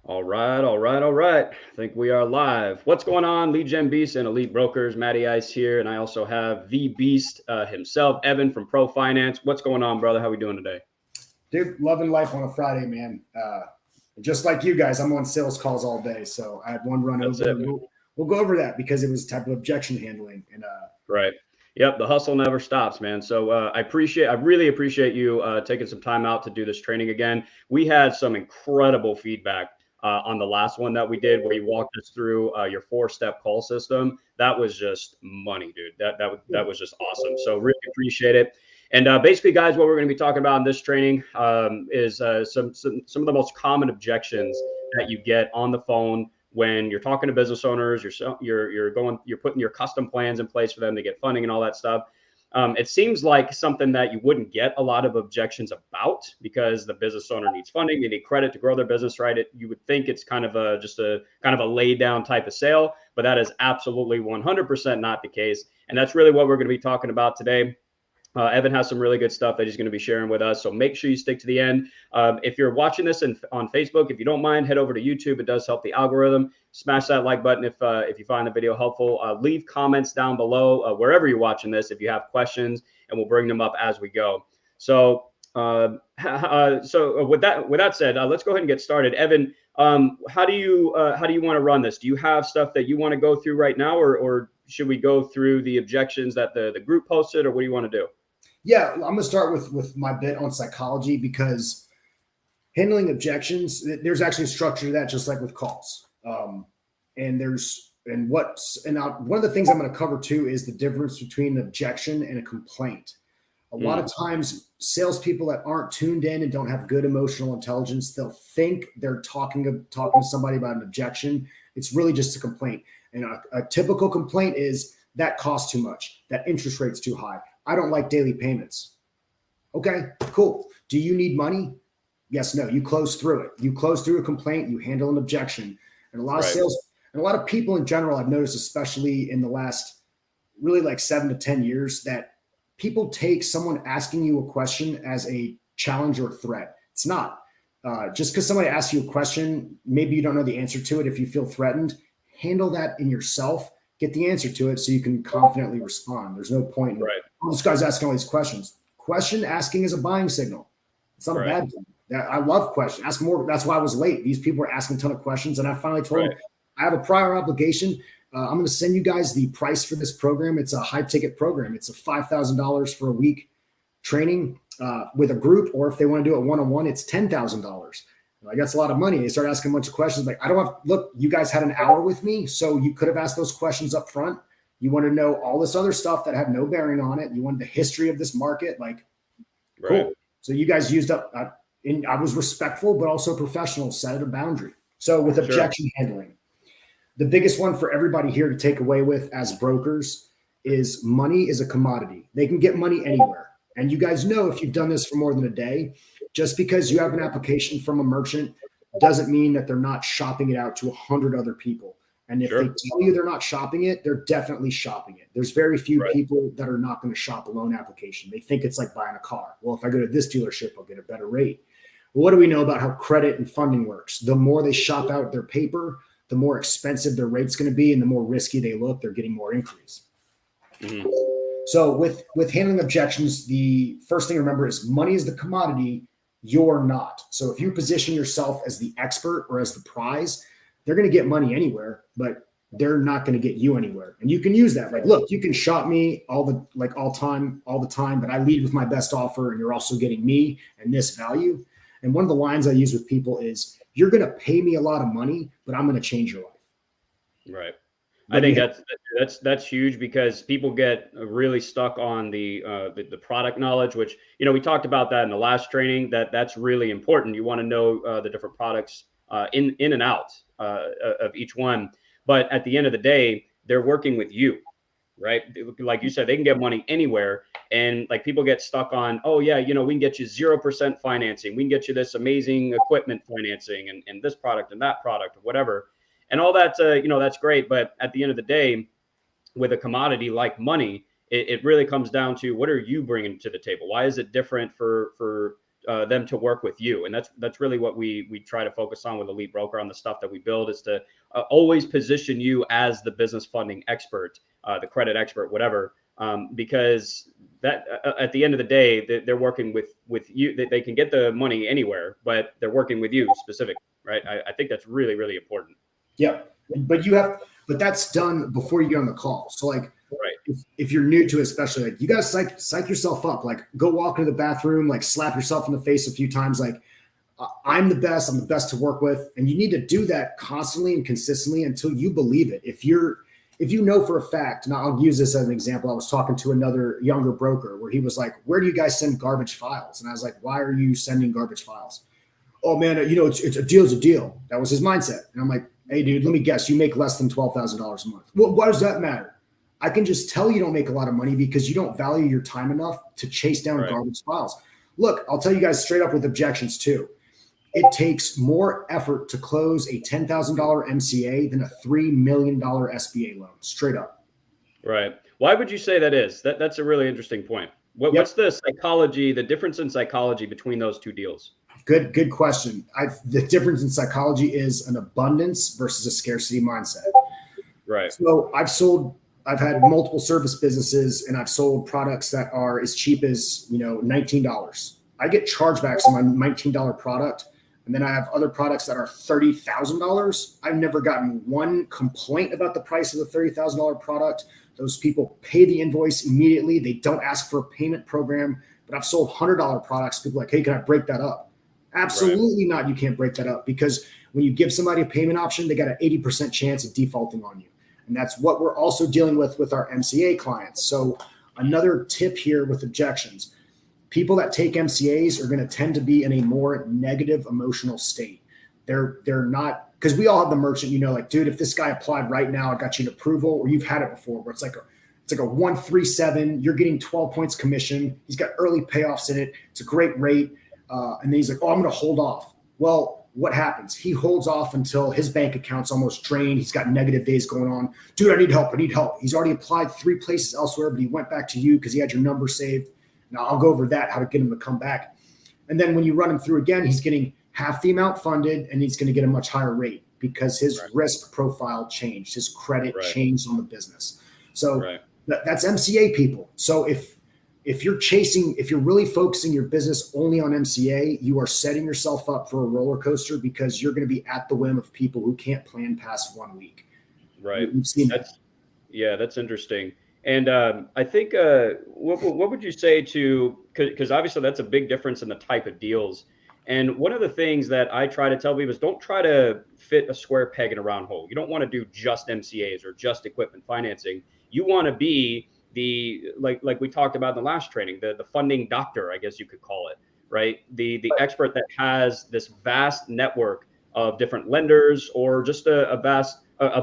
All right, all right, all right. I think we are live. What's going on, Lead Gen Beast and Elite Brokers? Matty Ice here, and I also have the Beast himself, Evan from Pro Finance. What's going on, brother? How we doing today? Dude, loving life on a Friday, man. Just like you guys, I'm on sales calls all day, so I had one run That's over. it, And man. we'll go over that because it was type of objection handling. And Right. Yep. The hustle never stops, man. So I really appreciate you taking some time out to do this training again. We had some incredible feedback on the last one that we did, where you walked us through your 4-step call system. That was just money, dude. That was just awesome. So really appreciate it. And basically, guys, what we're going to be talking about in this training is some of the most common objections that you get on the phone when you're talking to business owners. You're putting your custom plans in place for them to get funding and all that stuff. It seems like something that you wouldn't get a lot of objections about, because the business owner needs funding, they need credit to grow their business, right? You would think it's kind of a laid down type of sale, but that is absolutely 100% not the case. And that's really what we're going to be talking about today. Evan has some really good stuff that he's going to be sharing with us. So make sure you stick to the end. If you're watching this on Facebook, if you don't mind, head over to YouTube. It does help the algorithm. Smash that like button if you find the video helpful. Leave comments down below wherever you're watching this if you have questions, and we'll bring them up as we go. So with that said, let's go ahead and get started. Evan, how do you want to run this? Do you have stuff that you want to go through right now, or should we go through the objections that the group posted, or what do you want to do? yeah, I'm going to start with my bit on psychology, because handling objections, there's actually a structure to that, just like with calls. And one of the things I'm going to cover too is the difference between an objection and a complaint. A lot of times, salespeople that aren't tuned in and don't have good emotional intelligence, they'll think they're talking to somebody about an objection. It's really just a complaint. And a typical complaint is that costs too much, that interest rate's too high, I don't like daily payments. Okay, cool. Do you need money? Yes, no. You close through it. You close through a complaint. You handle an objection. And a lot of sales and a lot of people in general, I've noticed, especially in the last really like 7 to 10 years, that people take someone asking you a question as a challenge or a threat. It's not. Just because somebody asks you a question, maybe you don't know the answer to it. If you feel threatened, handle that in yourself. Get the answer to it so you can confidently respond. There's no point in this guy's asking all these questions. Question asking is a buying signal. It's not a bad thing. I love questions. Ask more. That's why I was late. These people were asking a ton of questions, and I finally told them, I have a prior obligation. I'm going to send you guys the price for this program. It's a high ticket program. It's a $5,000 for a week training with a group, or if they want to do it one-on-one, it's $10,000. Like, that's a lot of money. They start asking a bunch of questions. Like, look, you guys had an hour with me, so you could have asked those questions up front. You want to know all this other stuff that had no bearing on it. You wanted the history of this market. Like, cool. So you guys used up, and I was respectful, but also professional, set a boundary. So with objection handling, the biggest one for everybody here to take away with as brokers is money is a commodity. They can get money anywhere. And you guys know, if you've done this for more than a day, just because you have an application from a merchant doesn't mean that they're not shopping it out to 100 other people. And if they tell you they're not shopping it, they're definitely shopping it. There's very few people that are not going to shop a loan application. They think it's like buying a car. Well, if I go to this dealership, I'll get a better rate. Well, what do we know about how credit and funding works? The more they shop out their paper, the more expensive their rate's going to be, and the more risky they look, they're getting more inquiries. So with handling objections, the first thing to remember is money is the commodity, you're not. So if you position yourself as the expert or as the prize, they're going to get money anywhere, but they're not going to get you anywhere. And you can use that. Like, look, you can shop me all the time, but I lead with my best offer, and you're also getting me and this value. And one of the lines I use with people is, you're going to pay me a lot of money, but I'm going to change your life. Right. I think that's huge, because people get really stuck on the product knowledge, which, we talked about that in the last training. That's really important. You want to know the different products in and out of each one. But at the end of the day, they're working with you, right? Like you said, they can get money anywhere. And like, people get stuck on, oh yeah, we can get you 0% financing. We can get you this amazing equipment financing and this product and that product or whatever. And all that, that's great. But at the end of the day, with a commodity like money, it really comes down to, what are you bringing to the table? Why is it different for them to work with you. And that's really what we try to focus on with EliteBroker, on the stuff that we build, is to always position you as the business funding expert, the credit expert, whatever, because that at the end of the day, they're working with you. They can get the money anywhere, but they're working with you specifically, right? I think that's really, really important. Yeah, but that's done before you get on the call. So like, right. If you're new to it, especially, like, you got to psych yourself up, like go walk into the bathroom, like slap yourself in the face a few times. Like, I'm the best to work with. And you need to do that constantly and consistently until you believe it. If you know for a fact, and I'll use this as an example, I was talking to another younger broker where he was like, where do you guys send garbage files? And I was like, why are you sending garbage files? Oh man, it's a deal's a deal. That was his mindset. And I'm like, hey dude, let me guess, you make less than $12,000 a month. Well, why does that matter? I can just tell you don't make a lot of money because you don't value your time enough to chase down garbage files. Look, I'll tell you guys straight up with objections too. It takes more effort to close a $10,000 MCA than a $3 million SBA loan, straight up. Right. Why would you say that is? That's a really interesting point. What's the psychology, the difference in psychology between those two deals? Good question. The difference in psychology is an abundance versus a scarcity mindset. Right. So I've had multiple service businesses and I've sold products that are as cheap as, $19. I get chargebacks on my $19 product. And then I have other products that are $30,000. I've never gotten one complaint about the price of the $30,000 product. Those people pay the invoice immediately. They don't ask for a payment program, but I've sold $100 products. People are like, hey, can I break that up? Absolutely not. You can't break that up, because when you give somebody a payment option, they got an 80% chance of defaulting on you. And that's what we're also dealing with our MCA clients. So another tip here with objections, people that take MCAs are going to tend to be in a more negative emotional state. They're not, because we all have the merchant, like, dude, if this guy applied right now, I got you an approval, or you've had it before where it's like a 137, you're getting 12 points commission. He's got early payoffs in it. It's a great rate. And then he's like, oh, I'm going to hold off. Well, what happens? He holds off until his bank account's almost drained. He's got negative days going on. Dude, I need help. He's already applied 3 places elsewhere, but he went back to you because he had your number saved. Now I'll go over that, how to get him to come back. And then when you run him through again, he's getting half the amount funded and he's going to get a much higher rate because his risk profile changed. His credit changed on the business. So that's MCA people. So if you're really focusing your business only on MCA, you are setting yourself up for a roller coaster, because you're going to be at the whim of people who can't plan past 1 week. Right. We've seen that. That's interesting. And I think what would you say to, because obviously that's a big difference in the type of deals. And one of the things that I try to tell people is don't try to fit a square peg in a round hole. You don't want to do just MCAs or just equipment financing. You want to be the, like we talked about in the last training, the funding doctor, I guess you could call it, right? The expert that has this vast network of different lenders, or just a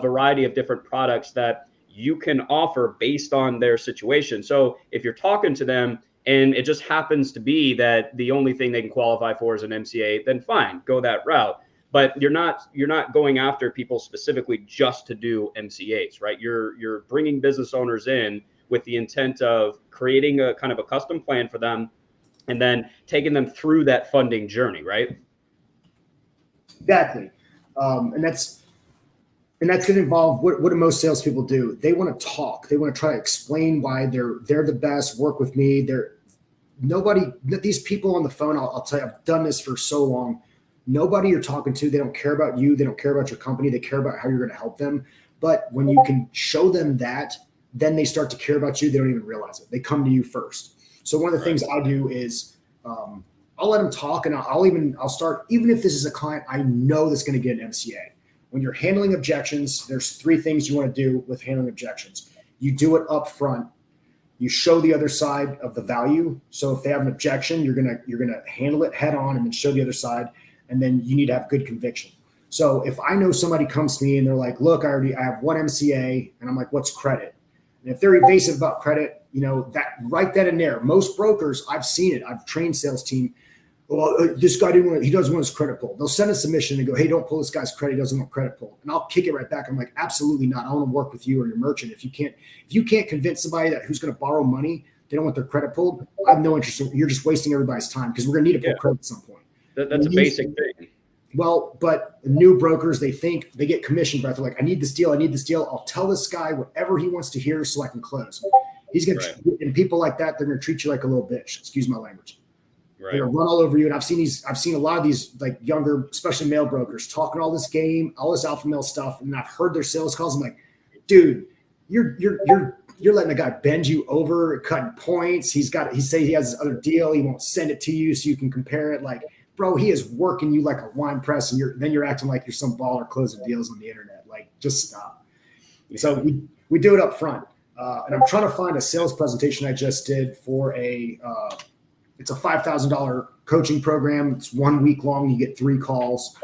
variety of different products that you can offer based on their situation. So if you're talking to them and it just happens to be that the only thing they can qualify for is an MCA, then fine, go that route. But you're not going after people specifically just to do MCAs, right? You're bringing business owners in with the intent of creating a kind of a custom plan for them and then taking them through that funding journey, right? Exactly. And that's going to involve, what do most salespeople do? They want to talk. They want to try to explain why they're the best. Work with me. These people on the phone, I'll tell you, I've done this for so long. Nobody you're talking to, they don't care about you. They don't care about your company. They care about how you're going to help them. But when you can show them that, then they start to care about you. They don't even realize it. They come to you first. So one of the things I do is I'll let them talk, and I'll start, even if this is a client I know that's going to get an MCA. When you're handling objections, there's 3 things you want to do with handling objections. You do it up front. You show the other side of the value. So if they have an objection, you're gonna handle it head on and then show the other side. And then you need to have good conviction. So if I know somebody comes to me and they're like, look, I have 1 MCA, and I'm like, what's credit? And if they're evasive about credit, that right then and there, most brokers, I've seen it. I've trained sales team. Well, this guy he doesn't want his credit pulled. They'll send a submission and go, hey, don't pull this guy's credit. He doesn't want credit pulled. And I'll kick it right back. I'm like, absolutely not. I want to work with you or your merchant. If you can't convince somebody who's going to borrow money They don't want their credit pulled. I have no interest. You're just wasting everybody's time because we're going to need to pull credit at some point. That's a basic thing. Well, but new brokers, they think they get commission, but they're like, I need this deal. I need this deal. I'll tell this guy whatever he wants to hear so I can close. He's going to, and people like that, they're going to treat you like a little bitch. Excuse my language. Right. They're going to run all over you. And I've seen a lot of these like younger, especially male brokers talking all this game, all this alpha male stuff. And I've heard their sales calls. I'm like, dude, you're letting the guy bend you over, cutting points. He say he has this other deal. He won't send it to you so you can compare it. Like, bro, he is working you like a wine press, and then you're acting like you're some baller closing deals on the internet. Like, just stop. Yeah. So we do it up front. And I'm trying to find a sales presentation I just did for it's a $5,000 coaching program. It's 1 week long. You get 3 calls.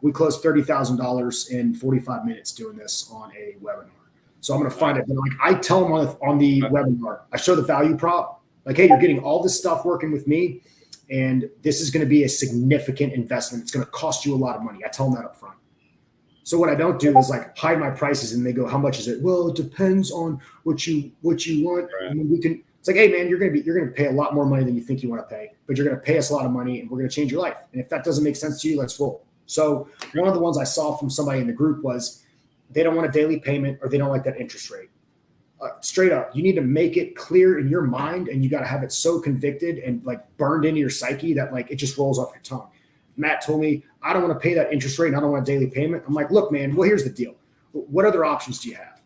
We closed $30,000 in 45 minutes doing this on a webinar. So I'm going to find it. But like I tell them on the webinar, I show the value prop. Like, hey, you're getting all this stuff working with me, and this is going to be a significant investment. It's going to cost you a lot of money. I tell them that up front. So what I don't do is like hide my prices, and they go, how much is it? Well, it depends on what you want. Right. And we can. It's like, hey man, you're going to pay a lot more money than you think you want to pay, but you're going to pay us a lot of money, and we're going to change your life. And if that doesn't make sense to you, let's roll. So one of the ones I saw from somebody in the group was they don't want a daily payment, or they don't like that interest rate. Straight up, you need to make it clear in your mind, and you got to have it so convicted and like burned into your psyche that like it just rolls off your tongue. Matt told me, I don't want to pay that interest rate and I don't want a daily payment. I'm like, look, man, well, here's the deal. What other options do you have?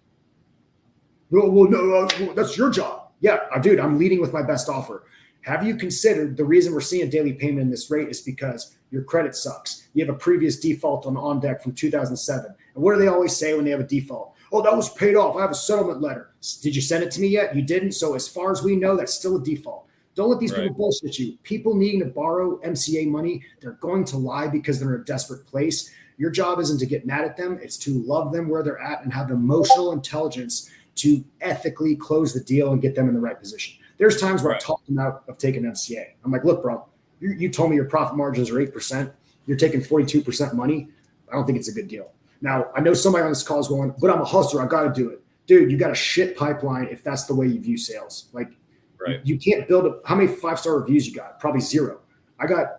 Well, no, that's your job. Yeah, dude, I'm leading with my best offer. Have you considered the reason we're seeing daily payment in this rate is because your credit sucks. You have a previous default on deck from 2007. And what do they always say when they have a default? Oh, that was paid off. I have a settlement letter. Did you send it to me yet? You didn't. So as far as we know, that's still a default. Don't let these people bullshit you. People needing to borrow MCA money, they're going to lie because they're in a desperate place. Your job isn't to get mad at them. It's to love them where they're at and have emotional intelligence to ethically close the deal and get them in the right position. There's times where I talk them out of taking MCA. I'm like, look, bro, you told me your profit margins are 8%. You're taking 42% money. I don't think it's a good deal. Now, I know somebody on this call is going, but I'm a hustler. I got to do it. Dude, you got a shit pipeline if that's the way you view sales. Like, you can't build how many 5-star reviews you got? Probably 0.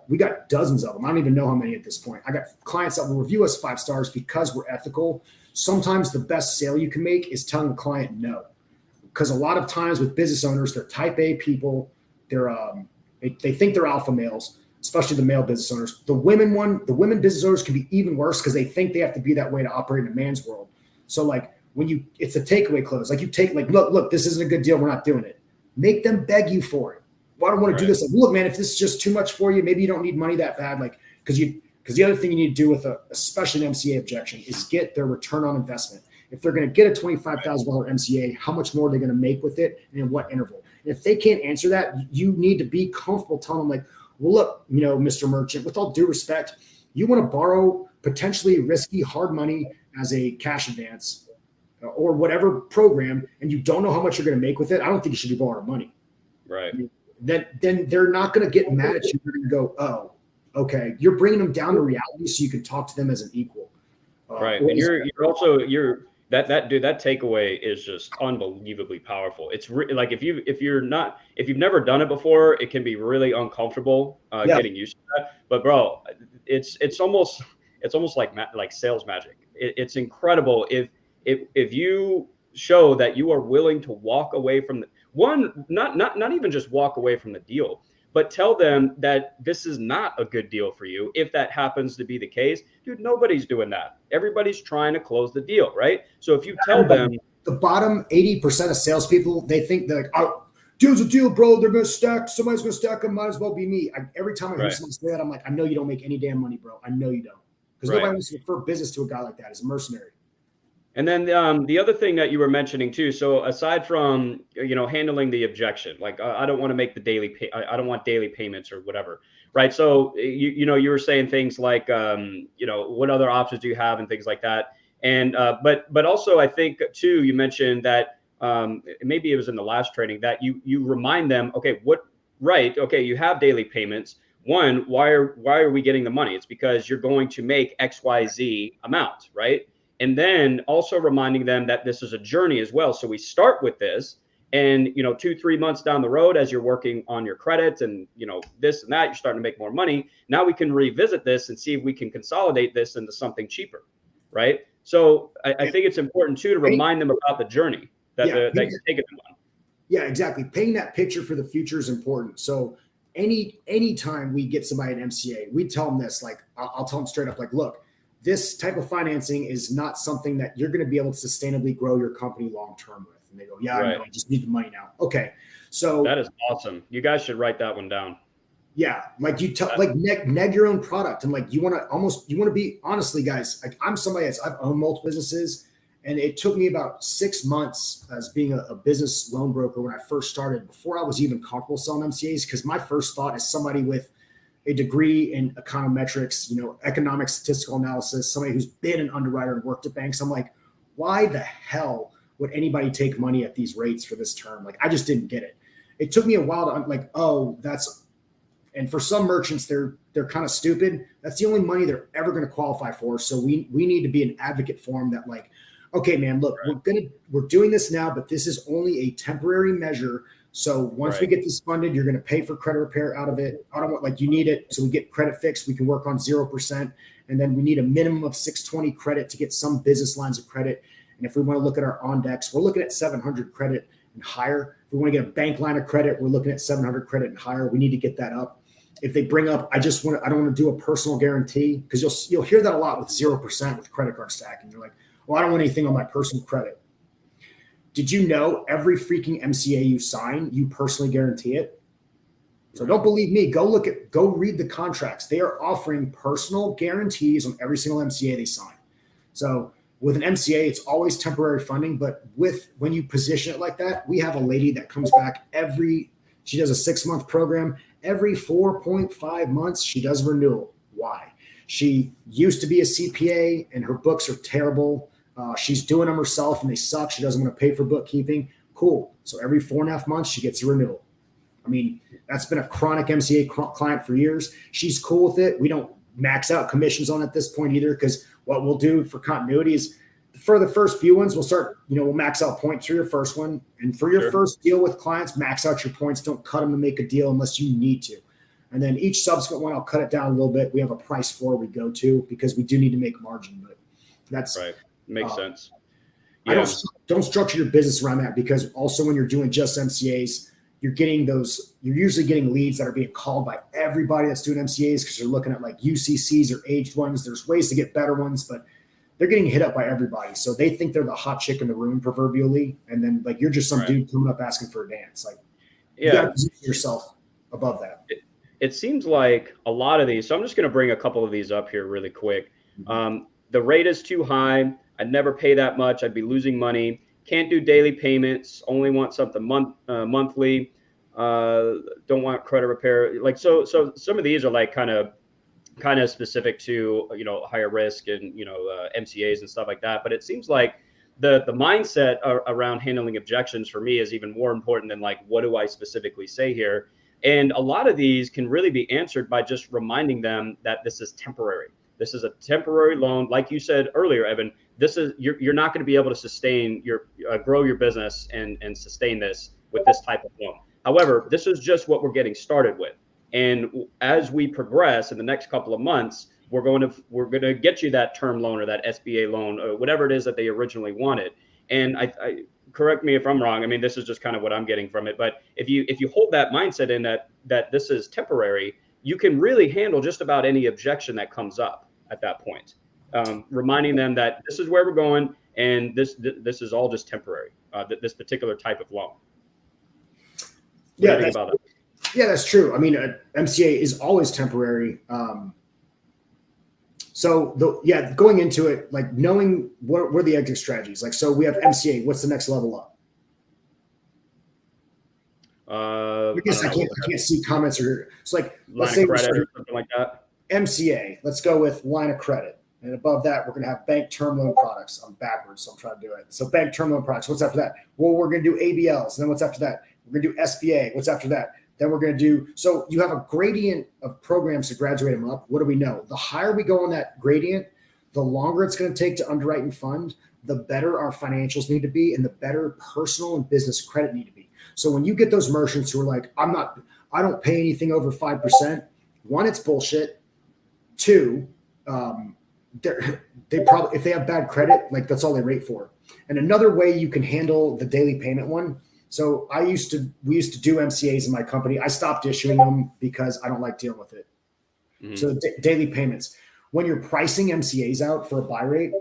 We got dozens of them. I don't even know how many at this point. I got clients that will review us 5 stars because we're ethical. Sometimes the best sale you can make is telling the client no. Because a lot of times with business owners, they're type A people. They think they're alpha males, especially the male business owners. The women business owners can be even worse because they think they have to be that way to operate in a man's world. So like it's a takeaway close. Like look, this isn't a good deal. We're not doing it. Make them beg you for it. Well, I don't want to do this. Like, look, man, if this is just too much for you, maybe you don't need money that bad. Like, because the other thing you need to do with especially an MCA objection is get their return on investment. If they're going to get a $25,000 MCA, how much more are they going to make with it and in what interval? And if they can't answer that, you need to be comfortable telling them like, well, look, Mr. Merchant, with all due respect, you want to borrow potentially risky hard money as a cash advance or whatever program, and you don't know how much you're going to make with it. I don't think you should be borrowing money. Right. Then they're not going to get mad at you. They're going to go, oh, okay. You're bringing them down to reality so you can talk to them as an equal. Right. And that takeaway is just unbelievably powerful. It's like if you've never done it before, it can be really uncomfortable getting used to that. But bro, it's almost like sales magic. It's incredible if you show that you are willing to walk away from not even just walk away from the deal, but tell them that this is not a good deal for you. If that happens to be the case, dude, nobody's doing that. Everybody's trying to close the deal, right? So if you tell them the bottom 80% of salespeople, they think they're like, oh, deal's a deal, bro. They're going to stack. Somebody's going to stack them. Might as well be me. Every time I hear someone say that, I'm like, I know you don't make any damn money, bro. I know you don't. Because nobody wants to refer business to a guy like that as a mercenary. And then the other thing that you were mentioning too, so aside from handling the objection, like I don't want to make the daily I don't want daily payments or whatever, right? So you were saying things like what other options do you have and things like that, and but also I think too you mentioned that maybe it was in the last training that you remind them, okay, you have daily payments. One, why are we getting the money? It's because you're going to make XYZ amount, right? And then also reminding them that this is a journey as well. So we start with this, And, 2-3 months down the road, as you're working on your credits and, this and that, you're starting to make more money. Now we can revisit this and see if we can consolidate this into something cheaper. Right. So I think it's important too, to remind them about the journey that you're taking them on. Yeah, exactly. Painting that picture for the future is important. So anytime we get somebody at MCA, we tell them this, like, I'll tell them straight up, like, look, this type of financing is not something that you're going to be able to sustainably grow your company long-term with. And they go, yeah, right. I know, I just need the money now. Okay. So that is awesome. You guys should write that one down. Yeah. Like you tell, like neg your own product. And like, you want to be, honestly, guys, like I'm somebody I've owned multiple businesses, and it took me about 6 months as being a business loan broker when I first started, before I was even comfortable selling MCAs. Cause my first thought is somebody with a degree in econometrics, economic statistical analysis, somebody who's been an underwriter and worked at banks. I'm like, why the hell would anybody take money at these rates for this term? Like, I just didn't get it. It took me a while to like, oh, and for some merchants, they're kind of stupid. That's the only money they're ever going to qualify for. So we need to be an advocate for them that, like, okay, man, look, right, we're doing this now, but this is only a temporary measure. So once we get this funded, you're going to pay for credit repair out of it. I don't want, like, you need it. So we get credit fixed. We can work on 0%. And then we need a minimum of 620 credit to get some business lines of credit. And if we want to look at our on-decks, we're looking at 700 credit and higher. If we want to get a bank line of credit, we're looking at 700 credit and higher. We need to get that up. If they bring up, I don't want to do a personal guarantee, because you'll hear that a lot with 0% with credit card stacking. You're like, well, I don't want anything on my personal credit. Did you know every freaking MCA you sign, you personally guarantee it? So don't believe me. Go read the contracts. They are offering personal guarantees on every single MCA they sign. So with an MCA, it's always temporary funding, but when you position it like that, we have a lady that comes back she does a 6-month program. Every 4.5 months, she does a renewal. Why? She used to be a CPA and her books are terrible. She's doing them herself and they suck. She doesn't want to pay for bookkeeping. Cool. So every 4.5 months, she gets a renewal. I mean, that's been a chronic MCA client for years. She's cool with it. We don't max out commissions on it at this point either, because what we'll do for continuity is, for the first few ones, we'll max out points for your first one. And for your first deal with clients, max out your points. Don't cut them to make a deal unless you need to. And then each subsequent one, I'll cut it down a little bit. We have a price floor we go to because we do need to make margin, but that's right. Makes sense. Yeah. I don't structure your business around that, because also when you're doing just MCAs, you're usually getting leads that are being called by everybody that's doing MCAs, because you're looking at like UCCs or aged ones. There's ways to get better ones, but they're getting hit up by everybody. So they think they're the hot chick in the room proverbially. And then like, you're just some dude coming up asking for a dance. Like, you got to position yourself above that. It seems like a lot of these, so I'm just going to bring a couple of these up here really quick. The rate is too high. I'd never pay that much. I'd be losing money. Can't do daily payments. Only want something monthly. Don't want credit repair. Like, so some of these are like kind of specific to, higher risk and, MCAs and stuff like that. But it seems like the mindset around handling objections for me is even more important than like, what do I specifically say here? And a lot of these can really be answered by just reminding them that this is temporary. This is a temporary loan. Like you said earlier, Evan, you're not going to be able to sustain grow your business and sustain this with this type of loan. However, this is just what we're getting started with. And as we progress in the next couple of months, we're going to get you that term loan or that SBA loan or whatever it is that they originally wanted. And I correct me if I'm wrong. I mean, this is just kind of what I'm getting from it. But if you hold that mindset in that this is temporary, you can really handle just about any objection that comes up at that point. Reminding them that this is where we're going, and this is all just temporary. This particular type of loan. Yeah, that's true. I mean, MCA is always temporary. Going into it, like knowing what are the exit strategies. Like, so we have MCA. What's the next level up? I guess I can't see comments or it's like line of credit or something like that. MCA. Let's go with line of credit, and above that, we're going to have bank term loan products. I'm backwards, so I'm trying to do it. So bank term loan products. What's after that? Well, we're going to do ABLs. And then what's after that? We're going to do SBA. What's after that? Then we're going to do, so you have a gradient of programs to graduate them up. What do we know? The higher we go on that gradient, the longer it's going to take to underwrite and fund, the better our financials need to be and the better personal and business credit need to be. So when you get those merchants who are like, I don't pay anything over 5%, one, it's bullshit. Two, they probably, if they have bad credit, like that's all they rate for. And another way you can handle the daily payment one. So we used to do MCAs in my company. I stopped issuing them because I don't like dealing with it. Mm-hmm. So daily payments. When you're pricing MCAs out for a buy rate,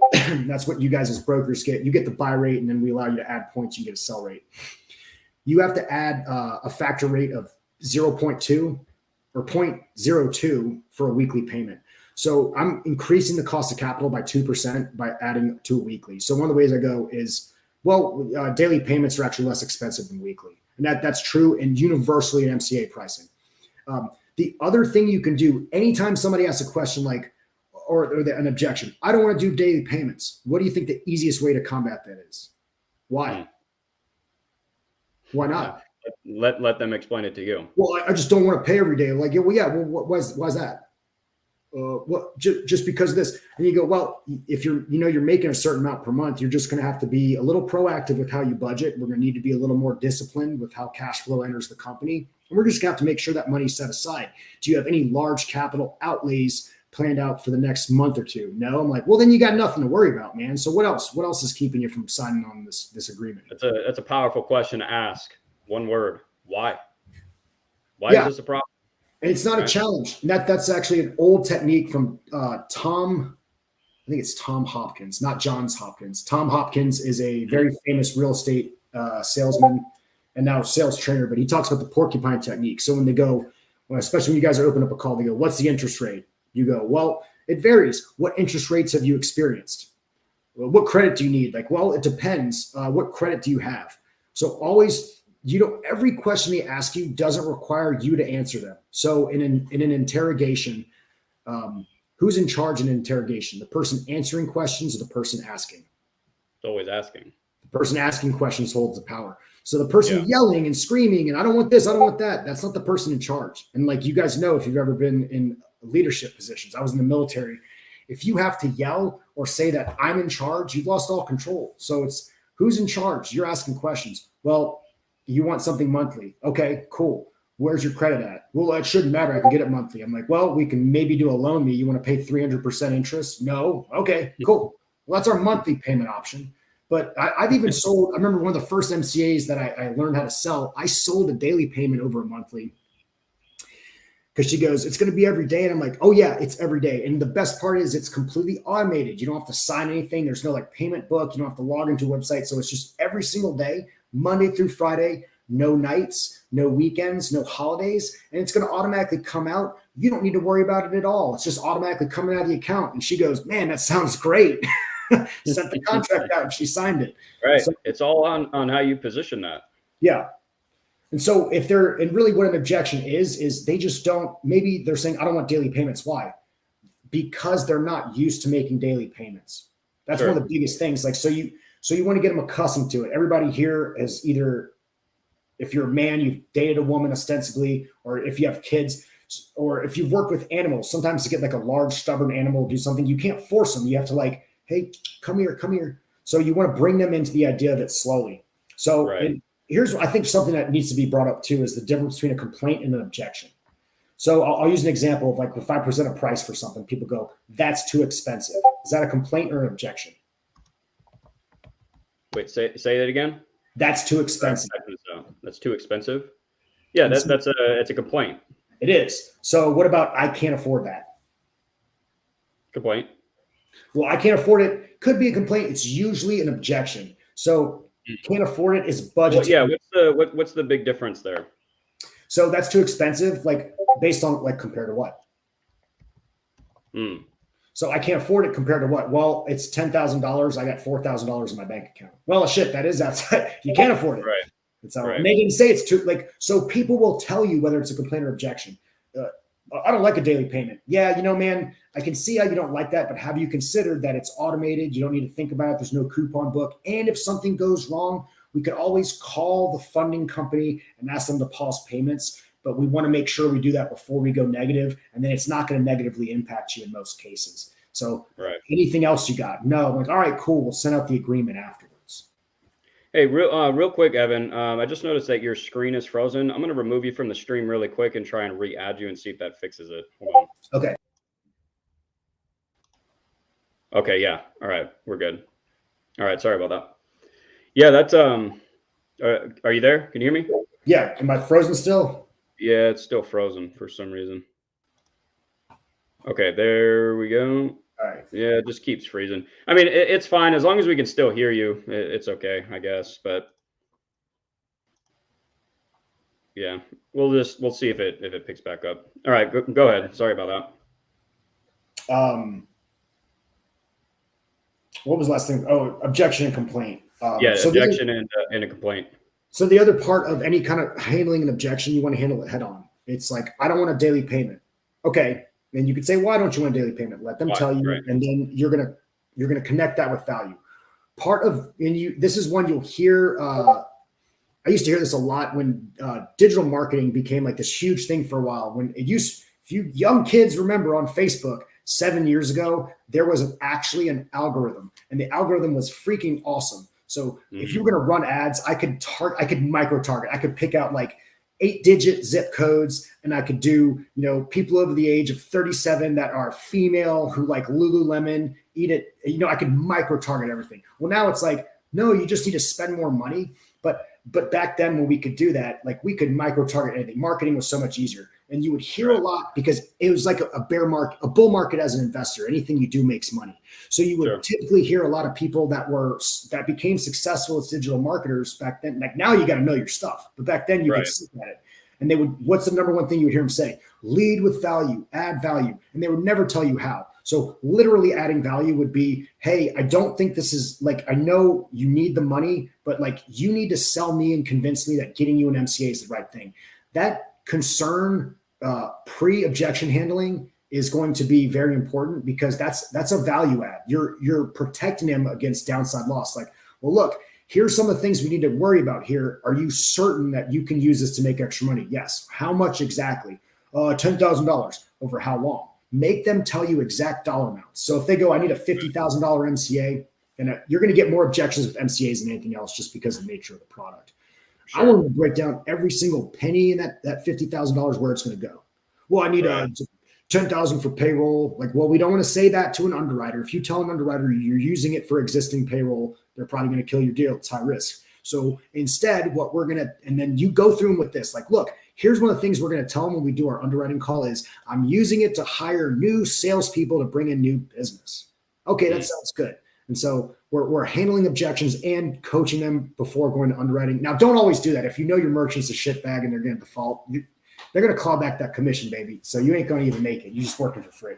that's what you guys as brokers get. You get the buy rate, and then we allow you to add points. You get a sell rate. You have to add a factor rate of 0.2 or 0.02 for a weekly payment. So I'm increasing the cost of capital by 2% by adding to a weekly. So one of the ways I go is, daily payments are actually less expensive than weekly. And that's true and universally in MCA pricing. The other thing you can do anytime somebody asks a question like, or an objection, I don't want to do daily payments. What do you think the easiest way to combat that is? Why? Why not? Let them explain it to you. Well, I just don't want to pay every day. Like, why's that? Just because of this. And you go, well, if you're making a certain amount per month, you're just going to have to be a little proactive with how you budget. We're going to need to be a little more disciplined with how cash flow enters the company. And we're just going to have to make sure that money's set aside. Do you have any large capital outlays planned out for the next month or two? No. I'm like, well, then you got nothing to worry about, man. So what else? What else is keeping you from signing on this agreement? That's a powerful question to ask. One word. Why? Why is this a problem? And it's not a challenge. And that's actually an old technique from Tom. I think it's Tom Hopkins, not Johns Hopkins. Tom Hopkins is a very famous real estate salesman and now sales trainer, but he talks about the porcupine technique. So when they go, especially when you guys are opening up a call, they go, what's the interest rate? You go, well, it varies. What interest rates have you experienced? Well, what credit do you need? Like, well, it depends. What credit do you have? So always, every question they ask you doesn't require you to answer them. So in an interrogation, who's in charge in an interrogation? The person answering questions or the person asking? It's always asking. The person asking questions holds the power. So the person yelling and screaming and I don't want this, I don't want that, that's not the person in charge. And like you guys know, if you've ever been in leadership positions, I was in the military. If you have to yell or say that I'm in charge, you've lost all control. So it's who's in charge? You're asking questions. Well, you want something monthly. Okay, cool. Where's your credit at? Well, it shouldn't matter. I can get it monthly. I'm like, well, we can maybe do a loan me. You want to pay 300% interest? No. Okay, cool. Well, that's our monthly payment option. But I've even sold, I remember one of the first MCAs that I learned how to sell, I sold a daily payment over a monthly. Because she goes, it's going to be every day. And I'm like, oh yeah, it's every day. And the best part is it's completely automated. You don't have to sign anything. There's no like payment book. You don't have to log into a website. So it's just every single day, Monday through Friday, no nights, no weekends, no holidays. And it's going to automatically come out. You don't need to worry about it at all. It's just automatically coming out of the account. And she goes, man, that sounds great. Sent the contract out and she signed it. Right. So, it's all on how you position that. Yeah. And so if they're, and really what an objection is they just don't, maybe they're saying, I don't want daily payments. Why? Because they're not used to making daily payments. That's one of the biggest things. Like, so you want to get them accustomed to it. Everybody here is either, if you're a man, you've dated a woman ostensibly, or if you have kids, or if you've worked with animals, sometimes to get like a large stubborn animal to do something, you can't force them. You have to like, hey, come here. So you want to bring them into the idea of it slowly. So here's, I think something that needs to be brought up too, is the difference between a complaint and an objection. So I'll use an example of like the 5% of price for something. People go, that's too expensive. Is that a complaint or an objection? Wait, say that again. That's too expensive. That's too expensive. Yeah, it's a complaint. It is. So what about I can't afford that? Complaint. Well, I can't afford it. Could be a complaint. It's usually an objection. So can't afford it is budget. Well, yeah. What's the big difference there? So that's too expensive. Like based on like compared to what? So I can't afford it compared to what? Well, it's $10,000. I got $4,000 in my bank account. Well, shit, that is outside. You can't afford it. Right. It's outside. And they didn't say it's too like. So people will tell you whether it's a complaint or objection. I don't like a daily payment. Yeah, man, I can see how you don't like that, but have you considered that it's automated? You don't need to think about it. There's no coupon book. And if something goes wrong, we could always call the funding company and ask them to pause payments. But we want to make sure we do that before we go negative. And then it's not going to negatively impact you in most cases. So Right. anything else you got? No. I'm like, all right, cool. We'll send out the agreement afterwards. Hey, real quick, Evan. I just noticed that your screen is frozen. I'm going to remove you from the stream really quick and try and re-add you and see if that fixes it. Hold on. Okay. Okay. Yeah. All right. We're good. All right. Sorry about that. Yeah. That's are you there? Can you hear me? Yeah. Am I frozen still? Yeah, it's still frozen for some reason. Okay, there we go. All right. Yeah, it just keeps freezing. I mean, it's fine as long as we can still hear you. It's okay, I guess. But yeah, we'll see if it picks back up. All right, go ahead. Sorry about that. What was the last thing? Oh, objection and complaint. Yeah, so objection and a complaint. So the other part of any kind of handling an objection, you want to handle it head on. It's like, I don't want a daily payment. Okay. And you could say, why don't you want a daily payment? Let them tell you, right. And then you're gonna connect that with value. Part of this is one you'll hear. I used to hear this a lot when digital marketing became like this huge thing for a while. When it used, if you young kids remember on Facebook 7 years ago, there was actually an algorithm, and the algorithm was freaking awesome. So if you were going to run ads, I could micro target. I could pick out like 8-digit zip codes, and I could do, people over the age of 37 that are female who like Lululemon, eat it. I could micro target everything. Well, now it's like, no, you just need to spend more money. But back then when we could do that, like we could micro target anything. Marketing was so much easier. And you would hear a lot because it was like a bear market, a bull market as an investor. Anything you do makes money. So you would typically hear a lot of people that became successful as digital marketers back then. Like now you got to know your stuff, but back then you could sit at it. And they would, what's the number one thing you would hear them say? Lead with value, add value. And they would never tell you how. So literally adding value would be, hey, I don't think this is like, I know you need the money, but like you need to sell me and convince me that getting you an MCA is the right thing. That concern pre-objection handling is going to be very important because that's a value add. You're protecting him against downside loss. Like, well, look, here's some of the things we need to worry about here. Are you certain that you can use this to make extra money? Yes. How much exactly? $10,000. Over how long? Make them tell you exact dollar amounts. So if they go, I need a $50,000 MCA, and you're going to get more objections with MCAs than anything else just because of the nature of the product. Sure. I want to break down every single penny in that $50,000 where it's going to go. Well, I need $10,000 for payroll. Like, well, we don't want to say that to an underwriter. If you tell an underwriter you're using it for existing payroll, they're probably going to kill your deal. It's high risk. So instead, and then you go through them with this, like, look, here's one of the things we're going to tell them when we do our underwriting call is I'm using it to hire new salespeople to bring in new business. Okay, that sounds good. And so we're handling objections and coaching them before going to underwriting. Now, don't always do that. If you know your merchant's a shitbag and they're going to default, they're going to claw back that commission, baby. So you ain't going to even make it. You just working for free.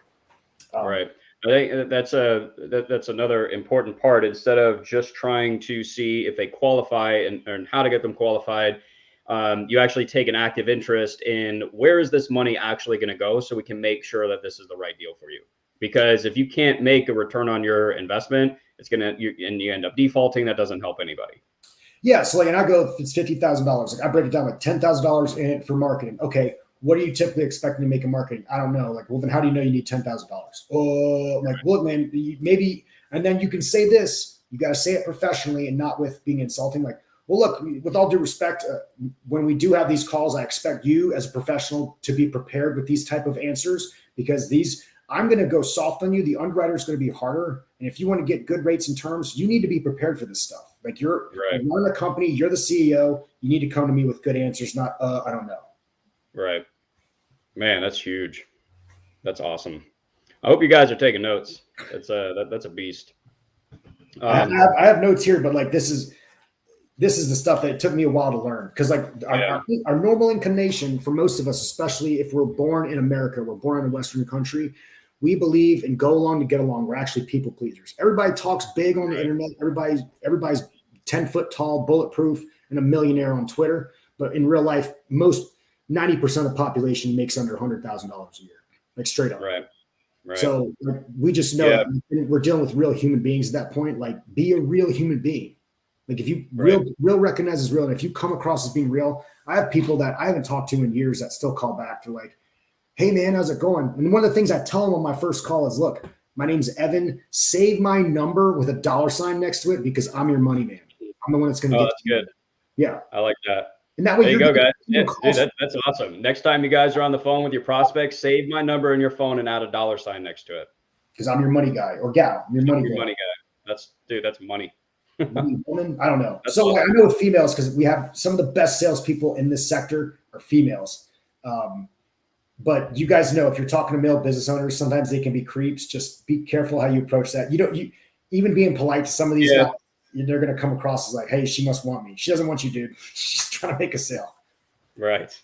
Right. I think that's another important part. Instead of just trying to see if they qualify and how to get them qualified, you actually take an active interest in where is this money actually going to go, so we can make sure that this is the right deal for you. Because if you can't make a return on your investment, you end up defaulting. That doesn't help anybody. Yeah. So like, and I go, if it's $50,000, like I break it down like $10,000 in it for marketing. Okay. What are you typically expecting to make in marketing? I don't know. Like, well, then how do you know you need $10,000? Oh, like, look, man, maybe, and then you can say this, you got to say it professionally and not with being insulting. Like, well, look, with all due respect, when we do have these calls, I expect you as a professional to be prepared with these type of answers because I'm going to go soft on you. The underwriter is going to be harder. And if you want to get good rates and terms, you need to be prepared for this stuff. Like you're running a company, you're the CEO. You need to come to me with good answers, not, I don't know. Right. Man, that's huge. That's awesome. I hope you guys are taking notes. That's a beast. I have notes here, but like, this is the stuff that it took me a while to learn. Cause like our normal inclination for most of us, especially if we're born in America, we're born in a Western country, we believe in go along to get along. We're actually people pleasers. Everybody talks big on the internet. Everybody's 10-foot tall, bulletproof, and a millionaire on Twitter. But in real life, 90% of the population makes under $100,000 a year, like straight up. Right. So like, we just know that we're dealing with real human beings at that point. Like, be a real human being. Like, if you real recognizes real, and if you come across as being real, I have people that I haven't talked to in years that still call back. They're like, hey man, how's it going? And one of the things I tell them on my first call is, look, My name's Evan. Save my number with a $sign next to it because I'm your money man. I'm the one that's going to get that's good. Yeah. I like that. And that way there you go, guys. Yeah, dude, that's awesome. Next time you guys are on the phone with your prospects, save my number in your phone and add a $sign next to it. Because I'm your money guy or gal. I'm your money guy. That's money. Woman, I don't know. That's so awesome. I know with females, because we have some of the best salespeople in this sector are females. But you guys know, if you're talking to male business owners, sometimes they can be creeps. Just be careful how you approach that. You even being polite to some of these guys, they're going to come across as like, hey, she must want me. She doesn't want you, dude. She's trying to make a sale. Right.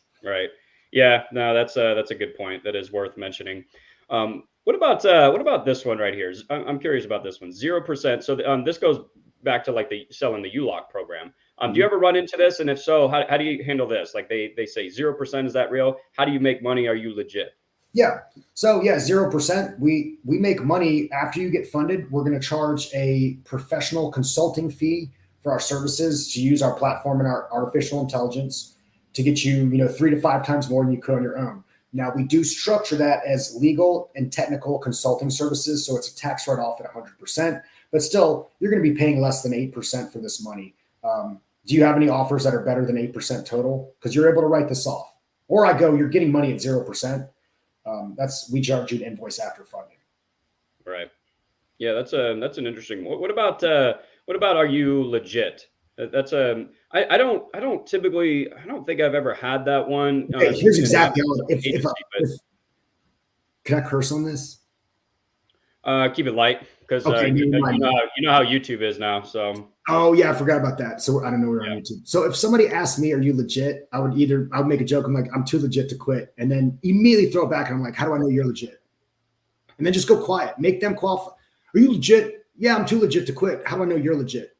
Yeah, no, that's a good point. That is worth mentioning. What about this one right here? I'm curious about this one. 0%. So this goes back to like the selling the ULOC program. Do you ever run into this? And if so, how do you handle this? Like they say 0%, is that real? How do you make money? Are you legit? Yeah. So 0%. We make money after you get funded. We're going to charge a professional consulting fee for our services to use our platform and our artificial intelligence to get you, 3 to 5 times more than you could on your own. Now, we do structure that as legal and technical consulting services, so it's a tax write-off at 100%. But still, you're going to be paying less than 8% for this money. Do you have any offers that are better than 8% total? Because you're able to write this off. Or you're getting money at 0%. We charge you an invoice after funding. Right. Yeah, that's an interesting. What about are you legit? That's I don't think I've ever had that one. Okay, here's exactly if can I curse on this? Keep it light because you know how YouTube is now. So oh yeah, I forgot about that. So I don't know we're on YouTube. So if somebody asked me, "Are you legit?" I would make a joke. I'm like, "I'm too legit to quit," and then immediately throw it back. And I'm like, "How do I know you're legit?" And then just go quiet. Make them qualify. Are you legit? Yeah, I'm too legit to quit. How do I know you're legit?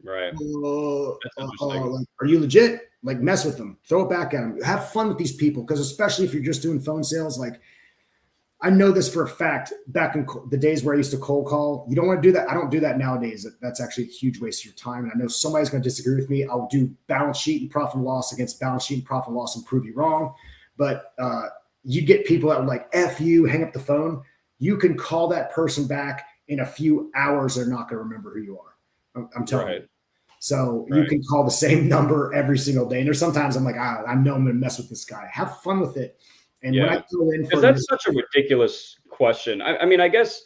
Right. Are you legit? Like mess with them. Throw it back at them. Have fun with these people, because especially if you're just doing phone sales, like. I know this for a fact. Back in the days where I used to cold call, you don't want to do that. I don't do that nowadays. That's actually a huge waste of your time. And I know somebody's going to disagree with me. I'll do balance sheet and profit and loss against balance sheet and profit and loss and prove you wrong. But you get people that are like, F you, hang up the phone. You can call that person back in a few hours. They're not going to remember who you are. I'm telling you. So you can call the same number every single day. And there's sometimes I'm like, I know I'm going to mess with this guy. Have fun with it. And when I go in, because that's such a ridiculous question. I mean, I guess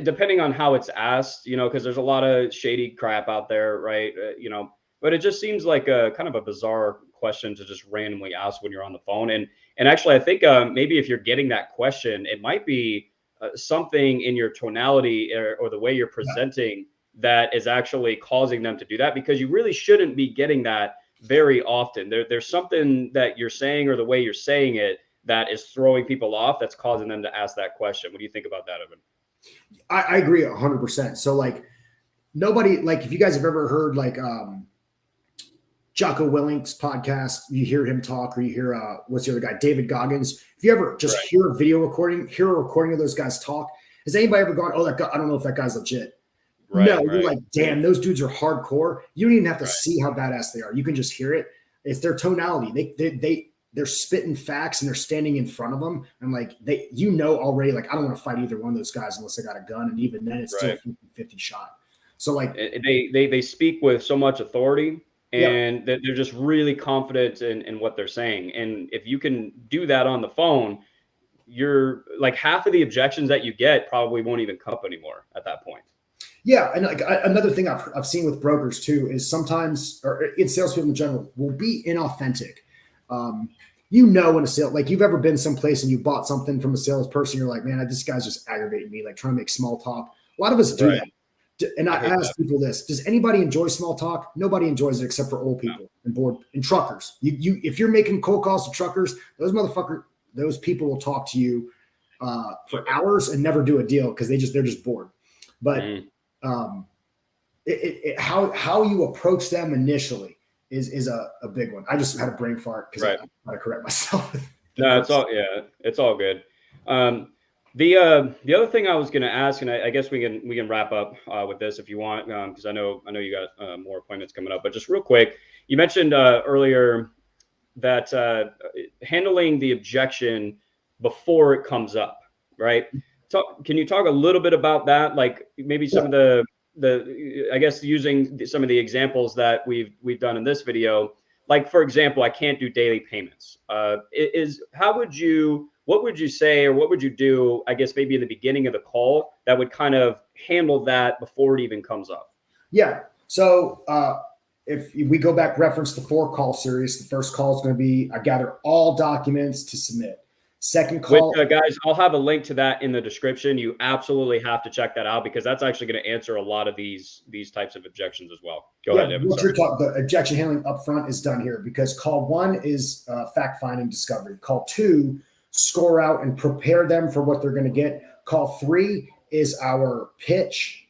depending on how it's asked, because there's a lot of shady crap out there, right? But it just seems like a kind of a bizarre question to just randomly ask when you're on the phone. And actually, I think maybe if you're getting that question, it might be something in your tonality or the way you're presenting that is actually causing them to do that, because you really shouldn't be getting that very often. There's something that you're saying or the way you're saying it that is throwing people off, that's causing them to ask that question. What do you think about that, Evan? I agree 100%. So like nobody, like if you guys have ever heard like Jocko Willink's podcast, you hear him talk, or you hear what's the other guy, David Goggins. If you ever just hear a recording of those guys talk, has anybody ever gone, oh, that guy, I don't know if that guy's legit. You're like, damn, those dudes are hardcore. You don't even have to see how badass they are. You can just hear it. It's their tonality. They're spitting facts and they're standing in front of them. And like, already, like, I don't want to fight either one of those guys unless I got a gun. And even then it's still a 50-50 shot. So like they speak with so much authority, and they're just really confident in what they're saying. And if you can do that on the phone, you're like, half of the objections that you get probably won't even come up anymore at that point. Yeah. And like another thing I've seen with brokers too, is sometimes, or in salespeople in general, will be inauthentic. In a sale, like you've ever been someplace and you bought something from a salesperson, you're like, man, this guy's just aggravating me, like trying to make small talk. A lot of us do that. And I ask people this, does anybody enjoy small talk? Nobody enjoys it except for old people and truckers. If you're making cold calls to truckers, those people will talk to you for hours and never do a deal because they're just bored. But how you approach them initially is a big one. I just had a brain fart because I got to correct myself. No, it's all good. The other thing I was going to ask, and I guess we can wrap up with this if you want, because I know you got more appointments coming up. But just real quick, you mentioned earlier that handling the objection before it comes up, right? Can you talk a little bit about that? Like maybe some of the I guess using some of the examples that we've done in this video. Like for example, I can't do daily payments. What would you say, or what would you do? I guess maybe in the beginning of the call that would kind of handle that before it even comes up. Yeah. So if we go back, reference the 4-call series, the first call is going to be, I gather all documents to submit. Second call. Guys, I'll have a link to that in the description. You absolutely have to check that out because that's actually going to answer a lot of these types of objections as well. Go ahead, Evan. The objection handling up front is done here because call 1 is fact-finding discovery. Call 2, score out and prepare them for what they're going to get. Call 3 is our pitch.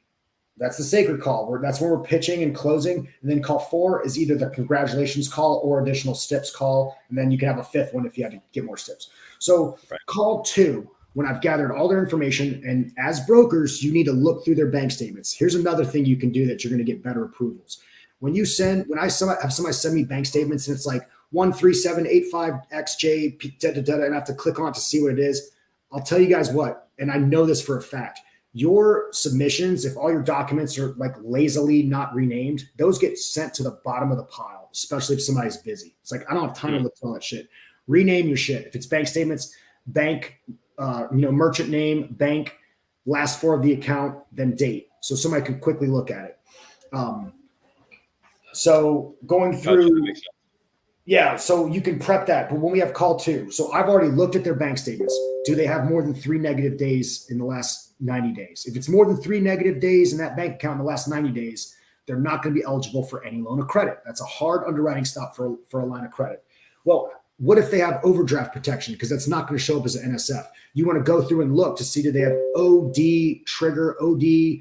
That's the sacred call. That's where we're pitching and closing. And then call 4 is either the congratulations call or additional steps call. And then you can have a 5th one if you had to get more steps. So Call 2, when I've gathered all their information, and as brokers, you need to look through their bank statements. Here's another thing you can do that you're going to get better approvals. When I have somebody send me bank statements and it's like 13785XJ, and I have to click on it to see what it is, I'll tell you guys what, and I know this for a fact. Your submissions, if all your documents are like lazily not renamed, those get sent to the bottom of the pile, especially if somebody's busy. It's like, I don't have time to look through all that shit. Rename your shit. If it's bank statements, bank, merchant name, bank, last 4 of the account, then date. So somebody can quickly look at it. So going through, so you can prep that. But when we have call 2, so I've already looked at their bank statements. Do they have more than 3 negative days in the last 90 days? If it's more than 3 negative days in that bank account in the last 90 days, they're not going to be eligible for any loan of credit. That's a hard underwriting stop for a line of credit. Well, what if they have overdraft protection? Because that's not going to show up as an NSF. You want to go through and look to see, do they have OD trigger, OD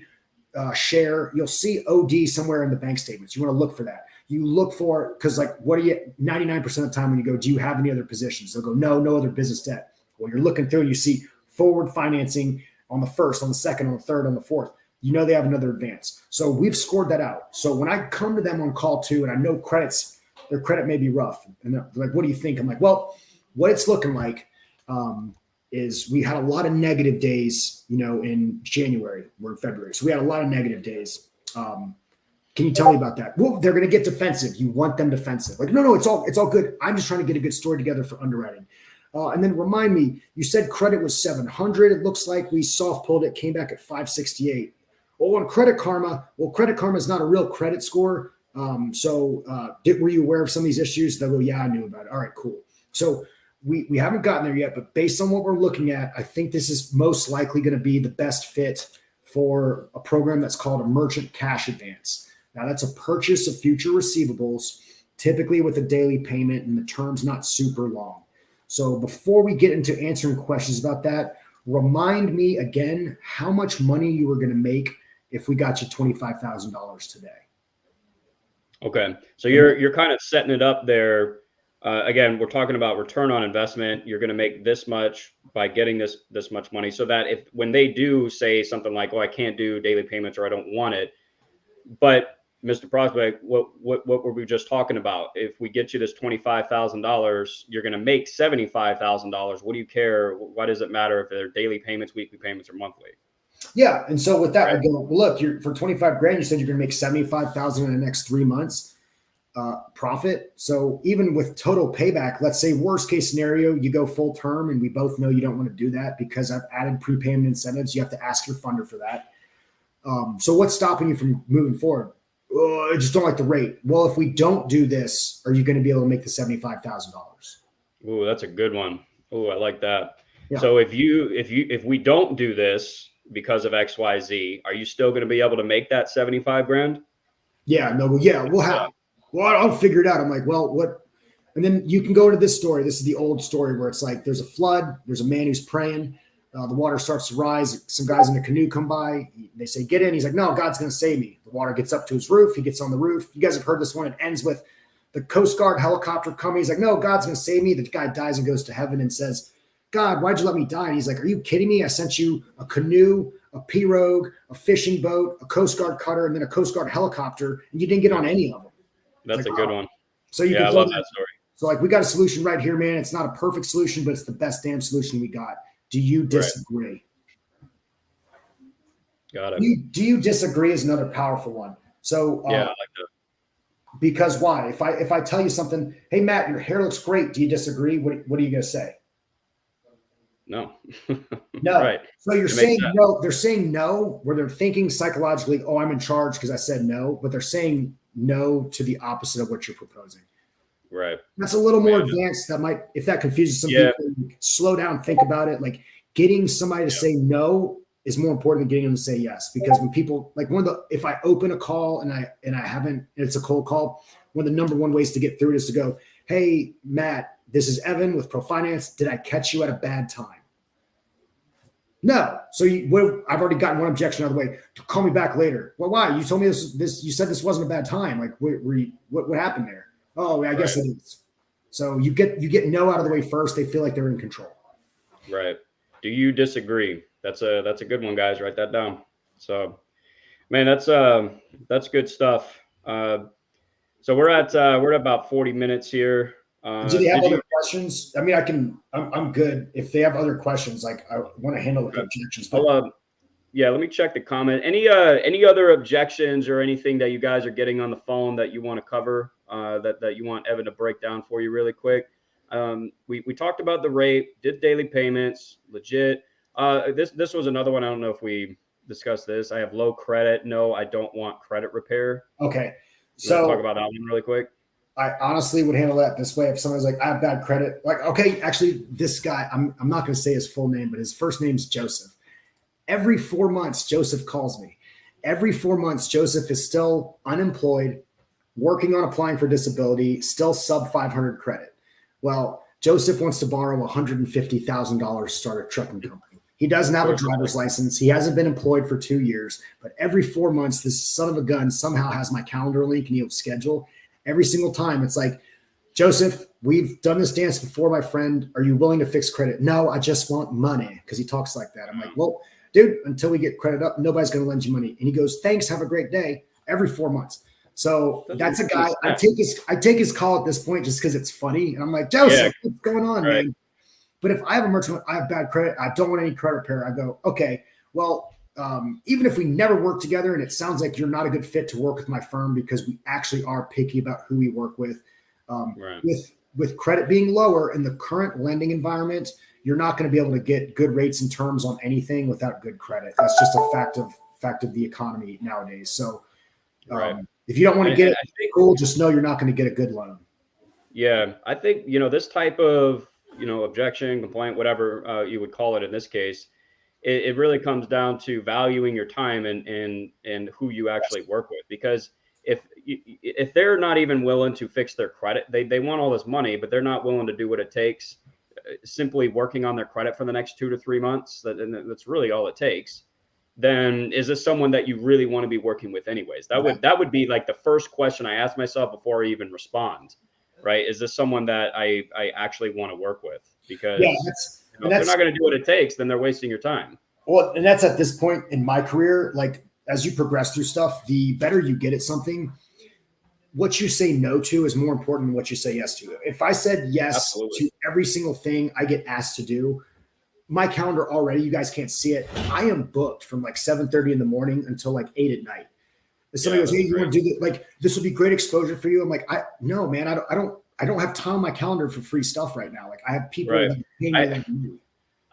share? You'll see OD somewhere in the bank statements. You want to look for that. You look for, because like, what are you, 99% of the time when you go, do you have any other positions? They'll go, no other business debt. Well, you're looking through and you see forward financing on the 1st, on the 2nd, on the 3rd, on the 4th. You know they have another advance. So we've scored that out. So when I come to them on call 2 and I know their credit may be rough, and they're like, what do you think? I'm like, well, what it's looking like is we had a lot of negative days, in January or February. So we had a lot of negative days. Can you tell me about that? Well, they're going to get defensive. You want them defensive. Like, no, it's all good. I'm just trying to get a good story together for underwriting. And then remind me, you said credit was 700. It looks like we soft pulled it, came back at 568. Well, on Credit Karma is not a real credit score. Were you aware of some of these issues? They'll go, yeah, I knew about it. All right, cool. So we haven't gotten there yet, but based on what we're looking at, I think this is most likely going to be the best fit for a program that's called a merchant cash advance. Now, that's a purchase of future receivables, typically with a daily payment, and the term's not super long. So before we get into answering questions about that, remind me again how much money you were going to make if we got you $25,000 today. Okay. So you're kind of setting it up there. Again, we're talking about return on investment. You're going to make this much by getting this much money, so that when they do say something like, "Oh, I can't do daily payments," or "I don't want it," but Mr. Prospect, what were we just talking about? If we get you this $25,000, you're going to make $75,000. What do you care? Why does it matter if they're daily payments, weekly payments, or monthly? Yeah, and so with that, I go, well, look, for $25,000, you said you're going to make $75,000 in the next 3 months profit. So even with total payback, let's say worst case scenario, you go full term, and we both know you don't want to do that because I've added prepayment incentives. You have to ask your funder for that. So what's stopping you from moving forward? I just don't like the rate. Well, if we don't do this, are you going to be able to make the $75,000? Oh, that's a good one. Oh, I like that. Yeah. So if we don't do this because of XYZ, are you still going to be able to make that $75,000? Yeah, no, we'll have. Well, I'll figure it out. I'm like, well, what? And then you can go to this story. This is the old story where it's like there's a flood. There's a man who's praying. The water starts to rise. Some guys in a canoe come by. They say, get in. He's like, no, God's going to save me. The water gets up to his roof. He gets on the roof. You guys have heard this one. It ends with the Coast Guard helicopter coming. He's like, no, God's going to save me. The guy dies and goes to heaven and says, God, why'd you let me die? And he's like, are you kidding me? I sent you a canoe, a pirogue, a fishing boat, a Coast Guard cutter, and then a Coast Guard helicopter, and you didn't get on any of them. That's like, a good one. So I love that story. So like, we got a solution right here, man. It's not a perfect solution, but it's the best damn solution we got. Do you disagree? Got it. Do you disagree is another powerful one. So Yeah, I like that. because why? If I tell you something, hey Matt, your hair looks great. Do you disagree? What are you going to say? No. No. Right. So you're It makes saying sense. no. They're saying no, where they're thinking psychologically, oh, I'm in charge because I said no, but they're saying no to the opposite of what you're proposing. Right. That's a little Man. more advanced. That might, if that confuses some Yeah. people, slow down, think about it. Like getting somebody to say no is more important than getting them to say yes. Because when people like if I open a call and I haven't, it's a cold call, one of the number one ways to get through it is to go, hey, Matt, this is Evan with Pro Finance. Did I catch you at a bad time? No. So I've already gotten one objection out of the way. Call me back later. Well, why? You told me this. You said this wasn't a bad time. Like, what happened there? Oh, I guess it is. So you get no out of the way first. They feel like they're in control. Right. Do you disagree? That's a good one, guys. Write that down. So, man, that's good stuff. So we're at about 40 minutes here. Do they have other questions? I mean, I'm good. If they have other questions, like I want to handle the objections. But yeah, let me check the comment. Any other objections or anything that you guys are getting on the phone that you want to cover, that you want Evan to break down for you really quick? We talked about the rate, did daily payments, legit. This was another one. I don't know if we discussed this. I have low credit. No, I don't want credit repair. Okay. So talk about that one really quick. I honestly would handle that this way. If someone's like, I have bad credit, like, okay, actually this guy, I'm not going to say his full name, but his first name's Joseph. Every 4 months, Joseph calls me. Every 4 months, Joseph is still unemployed, working on applying for disability, still sub 500 credit. Well, Joseph wants to borrow $150,000 to start a trucking company. He doesn't have a driver's license. He hasn't been employed for 2 years, but every 4 months, this son of a gun somehow has my calendar link and he'll schedule. Every single time it's like, Joseph, we've done this dance before, my friend. Are you willing to fix credit? No, I just want money. Because he talks like that. I'm like, well, dude, until we get credit up, nobody's going to lend you money. And he goes, thanks, have a great day. Every 4 months. So that's a guy. I take his call at this point just because it's funny. And I'm like, Joseph, what's going on, man? But if I have a merchant, I have bad credit, I don't want any credit repair. I go, okay, well, even if we never work together and it sounds like you're not a good fit to work with my firm because we actually are picky about who we work with, with credit being lower in the current lending environment, you're not going to be able to get good rates and terms on anything without good credit. That's just a fact of the economy nowadays. So if you don't want to get it, cool, just know you're not going to get a good loan. Yeah, I think, this type of, objection, complaint, whatever you would call it in this case, it really comes down to valuing your time and who you actually work with. Because if they're not even willing to fix their credit, they want all this money, but they're not willing to do what it takes, simply working on their credit for the next 2 to 3 months, and that's really all it takes, then is this someone that you really want to be working with anyways? That would be like the first question I ask myself before I even respond, right? Is this someone that I actually want to work with? Because if they're not going to do what it takes, then they're wasting your time. Well, and that's at this point in my career, like as you progress through stuff, the better you get at something, what you say no to is more important than what you say yes to. If I said yes to every single thing I get asked to do, my calendar already, you guys can't see it, I am booked from like 7:30 in the morning until like 8 at night. If somebody goes, hey, you want to do this? Like, this would be great exposure for you. I'm like, no, man, I don't have time on my calendar for free stuff right now. Like I have people that are paying me like me.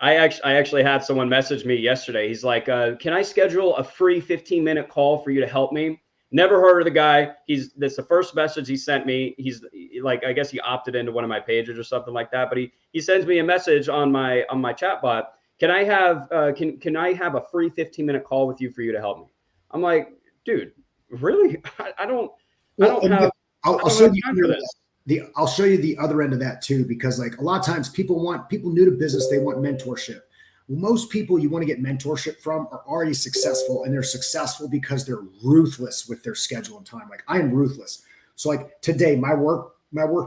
I actually had someone message me yesterday. He's like, can I schedule a free 15-minute call for you to help me? Never heard of the guy. That's the first message he sent me. He's like, I guess he opted into one of my pages or something like that. But he sends me a message on my chat bot. Can I have can I have a free 15-minute call with you for you to help me? I'm like, dude, really? I don't have. I'll show you for this. I'll show you the other end of that too, because like a lot of times people new to business, they want mentorship. Well, most people you want to get mentorship from are already successful, and they're successful because they're ruthless with their schedule and time. Like I am ruthless. So like today, my work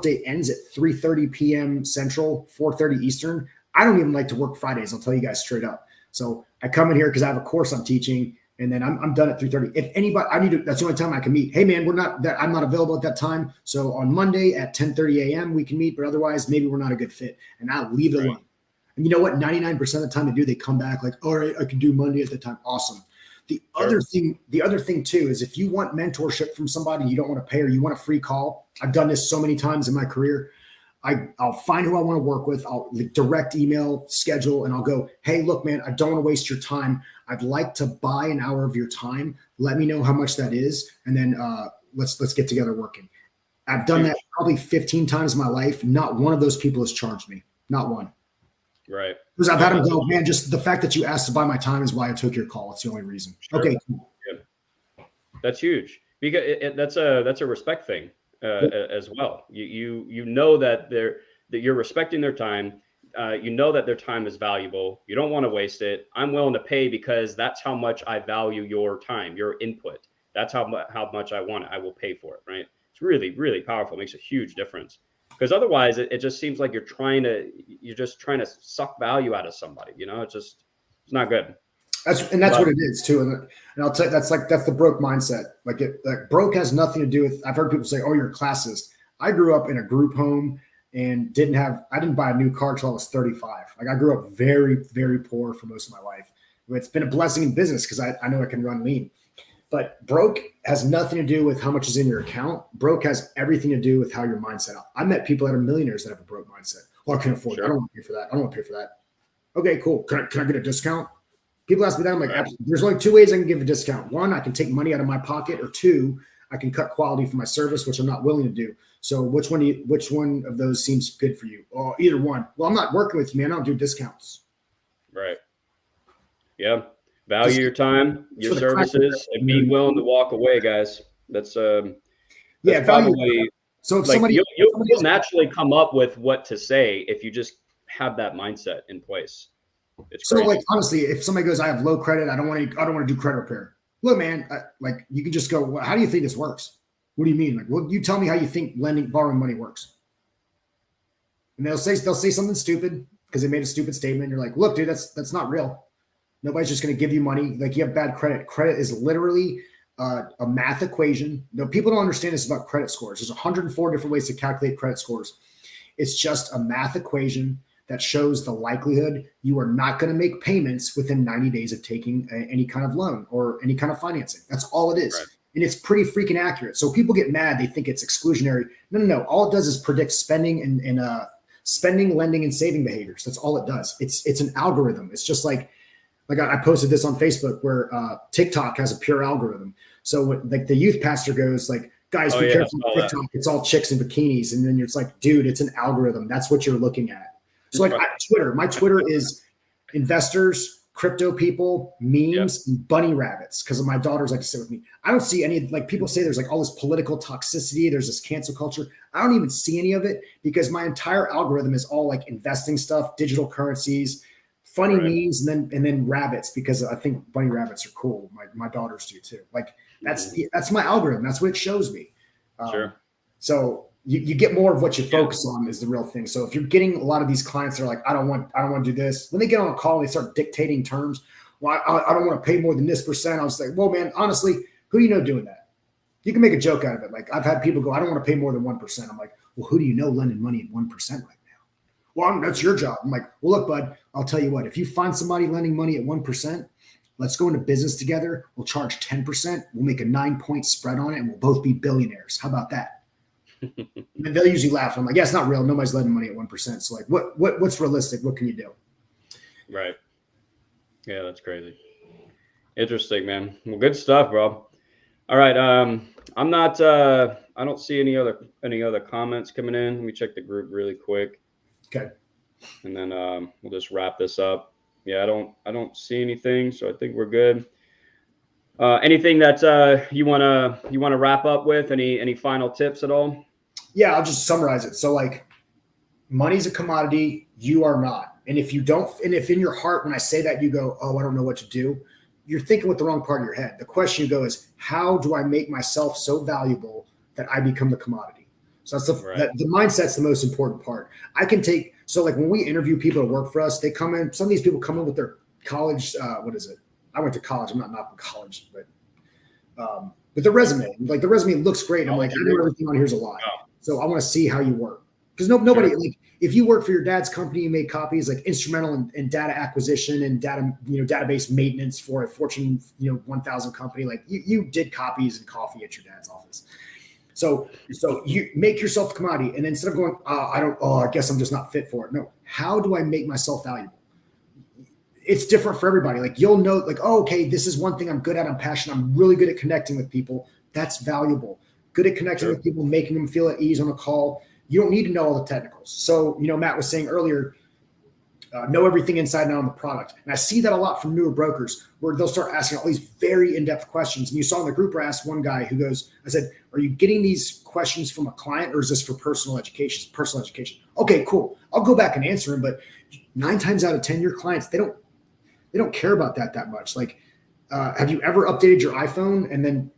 day ends at 3:30 p.m. Central, 4:30 Eastern. I don't even like to work Fridays. I'll tell you guys straight up. So I come in here because I have a course I'm teaching, and then I'm done at 3:30. If anybody, that's the only time I can meet. Hey man, I'm not available at that time. So on Monday at 10:30 a.m. we can meet, but otherwise maybe we're not a good fit, and I'll leave it alone. And you know what? 99% of the time they come back like, all right, I can do Monday at the time. Awesome. The other thing too is if you want mentorship from somebody you don't want to pay or you want a free call. I've done this so many times in my career. I'll find who I want to work with. I'll direct email schedule and I'll go, hey, look, man, I don't want to waste your time. I'd like to buy an hour of your time. Let me know how much that is. And then let's get together working. I've done that probably 15 times in my life. Not one of those people has charged me. Not one. Right. Because I've had them go, man, just the fact that you asked to buy my time is why I took your call. It's the only reason. Sure. Okay, cool. Yeah. That's huge because that's a respect thing as well. You know that you're respecting their time. You know that their time is valuable. You don't want to waste it. I'm willing to pay because that's how much I value your time, your input. That's how much I want it. I will pay for it. Right. It's really, really powerful. It makes a huge difference. Because otherwise, it just seems like you're just trying to suck value out of somebody. It's not good. That's what it is too. And I'll tell you, that's the broke mindset. Like broke has nothing to do with. I've heard people say, "Oh, you're a classist." I grew up in a group home and I didn't buy a new car till I was 35. Like I grew up very, very poor for most of my life. It's been a blessing in business because I know I can run lean. But broke has nothing to do with how much is in your account. Broke has everything to do with how your mindset. I met people that are millionaires that have a broke mindset. Oh, I can't afford it. I don't want to pay for that. I don't want to pay for that. Okay, cool. Can I get a discount? People ask me that. I'm like, there's only two ways I can give a discount. One, I can take money out of my pocket, or two, I can cut quality for my service, which I'm not willing to do. So which one of those seems good for you? Oh, either one. Well, I'm not working with you, man. I don't do discounts. Right. Yeah. Value your time, your services, and be willing to walk away, guys. That's probably so. If like you'll naturally come up with what to say if you just have that mindset in place. It's crazy. Like honestly, if somebody goes, "I have low credit. I don't want to do credit repair." Look, man, like you can just go, well, "How do you think this works?" What do you mean? Like, well, you tell me how you think borrowing money works. And they'll say something stupid because they made a stupid statement. You're like, "Look, dude, that's not real. Nobody's just going to give you money. Like you have bad credit. Credit is literally a math equation. No, people don't understand this about credit scores. There's 104 different ways to calculate credit scores. It's just a math equation that shows the likelihood you are not going to make payments within 90 days of taking any kind of loan or any kind of financing. That's all it is. Right. And it's pretty freaking accurate. So people get mad. They think it's exclusionary. No. All it does is predict spending and spending, lending, and saving behaviors. That's all it does. It's an algorithm. It's just like I posted this on Facebook where TikTok has a pure algorithm. So like the youth pastor goes like, guys, be careful with TikTok. It's all chicks in bikinis. And then it's like, dude, it's an algorithm. That's what you're looking at. So like my Twitter is investors, crypto people, memes, and bunny rabbits. Because my daughters like to sit with me. I don't see any, like people say there's like all this political toxicity. There's this cancel culture. I don't even see any of it because my entire algorithm is all like investing stuff, digital currencies, funny memes, and then rabbits, because I think bunny rabbits are cool. My daughters do too. Like that's my algorithm. That's what it shows me. Sure. So you get more of what you focus on is the real thing. So if you're getting a lot of these clients that are like, I don't want to do this. When they get on a call, they start dictating terms. Well, I don't want to pay more than this percent. I was like, well, man, honestly, who do you know doing that? You can make a joke out of it. Like I've had people go, I don't want to pay more than 1%. I'm like, well, who do you know lending money at 1% right now? Well, that's your job. I'm like, well, look, bud, I'll tell you what, if you find somebody lending money at 1%, let's go into business together. We'll charge 10%. We'll make a 9-point spread on it and we'll both be billionaires. How about that? And they'll usually laugh. I'm like, yeah, it's not real. Nobody's lending money at 1%. So like, what's realistic? What can you do? Right. Yeah, that's crazy. Interesting, man. Well, good stuff, bro. All right. I'm not, I don't see any other comments coming in. Let me check the group really quick. Okay. And then we'll just wrap this up. Yeah, I don't see anything, so I think we're good. Anything that you wanna wrap up with? Any final tips at all? Yeah, I'll just summarize it. So like, money's a commodity. You are not. And if in your heart, when I say that, you go, oh, I don't know what to do, you're thinking with the wrong part of your head. The question you go is, how do I make myself so valuable that I become the commodity? So that's the mindset's the most important part. So like when we interview people to work for us, they come in, some of these people come in with their college, what is it? I went to college. I'm not knocking college, but the resume, like the resume looks great. I'm like, I know everything on here's a lie. So I want to see how you work. Because nobody, Sure. like, if you work for your dad's company, you make copies, like instrumental in data acquisition and data, database maintenance for a Fortune, 1,000 company. Like you did copies and coffee at your dad's office. So you make yourself a commodity, and instead of going, I guess I'm just not fit for it. No, how do I make myself valuable? It's different for everybody. Like you'll know, like, oh, okay, this is one thing I'm good at. I'm passionate. I'm really good at connecting with people. That's valuable. Good at connecting with people, making them feel at ease on a call. You don't need to know all the technicals. So, Matt was saying earlier, know everything inside and out on the product. And I see that a lot from newer brokers where they'll start asking all these very in-depth questions. And you saw in the group, I asked one guy who goes, I said, are you getting these questions from a client or is this for personal education? Personal education. Okay, cool. I'll go back and answer them. But 9 times out of 10, your clients, they don't care about that much. Like, have you ever updated your iPhone and then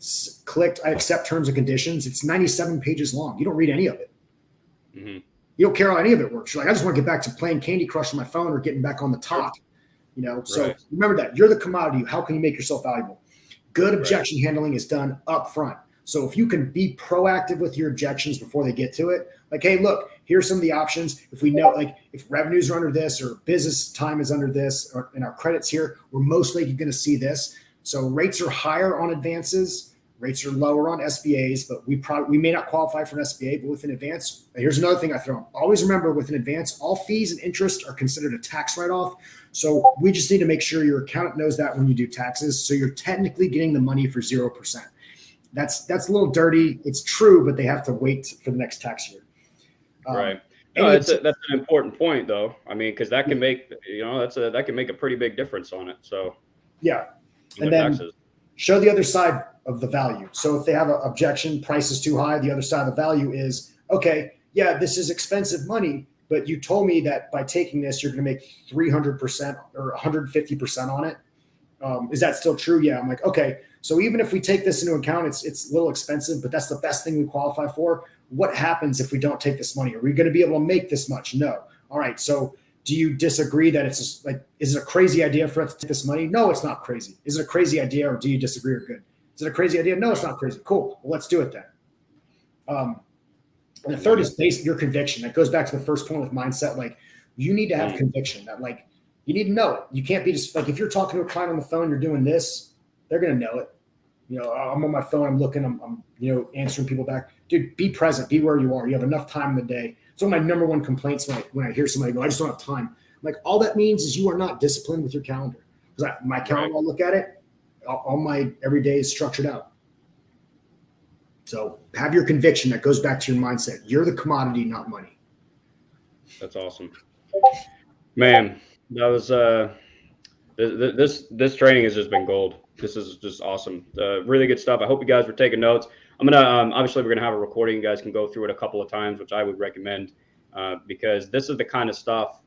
clicked, I accept terms and conditions? It's 97 pages long. You don't read any of it. Mm-hmm. You don't care how any of it works. You're like, I just want to get back to playing Candy Crush on my phone or getting back on the top. So remember that you're the commodity. How can you make yourself valuable? Good objection handling is done up front. So if you can be proactive with your objections before they get to it, like, hey, look, here's some of the options. If we know, like, if revenues are under this or business time is under this, and our credits here, we're most likely going to see this. So rates are higher on advances. Rates are lower on SBAs, but we may not qualify for an SBA, but with an advance, here's another thing I throw in. Always remember, with an advance, all fees and interest are considered a tax write-off. So we just need to make sure your accountant knows that when you do taxes. So you're technically getting the money for 0%. That's a little dirty. It's true, but they have to wait for the next tax year. Right. No, that's an important point, though. I mean, because that can make that can make a pretty big difference on it. So yeah, and then taxes. Show the other side of the value. So if they have an objection, price is too high, the other side of the value is, okay, yeah, this is expensive money, but you told me that by taking this, you're going to make 300% or 150% on it. Is that still true? Yeah. I'm like, okay. So even if we take this into account, it's a little expensive, but that's the best thing we qualify for. What happens if we don't take this money? Are we going to be able to make this much? No. All right. So do you disagree that it's just like, is it a crazy idea for us to take this money? No, it's not crazy. Is it a crazy idea, or do you disagree or good? Is it a crazy idea? No, it's not crazy. Cool. Well, let's do it then. And the third is based your conviction. That goes back to the first point with mindset. Like, you need to have conviction that, like, you need to know it. You can't be just like, if you're talking to a client on the phone, you're doing this, they're going to know it. I'm on my phone, I'm looking, I'm answering people back. Dude, be present, be where you are. You have enough time in the day. It's one of my number one complaints when I hear somebody go, I just don't have time. I'm like, all that means is you are not disciplined with your calendar. Because my calendar, I'll look at it, all my every day is structured out. So have your conviction. That goes back to your mindset. You're the commodity, not money. That's awesome, man. That was this training has just been gold. This is just awesome. Really good stuff. I hope you guys were taking notes. I'm gonna obviously we're gonna have a recording. You guys can go through it a couple of times, which I would recommend, because this is the kind of stuff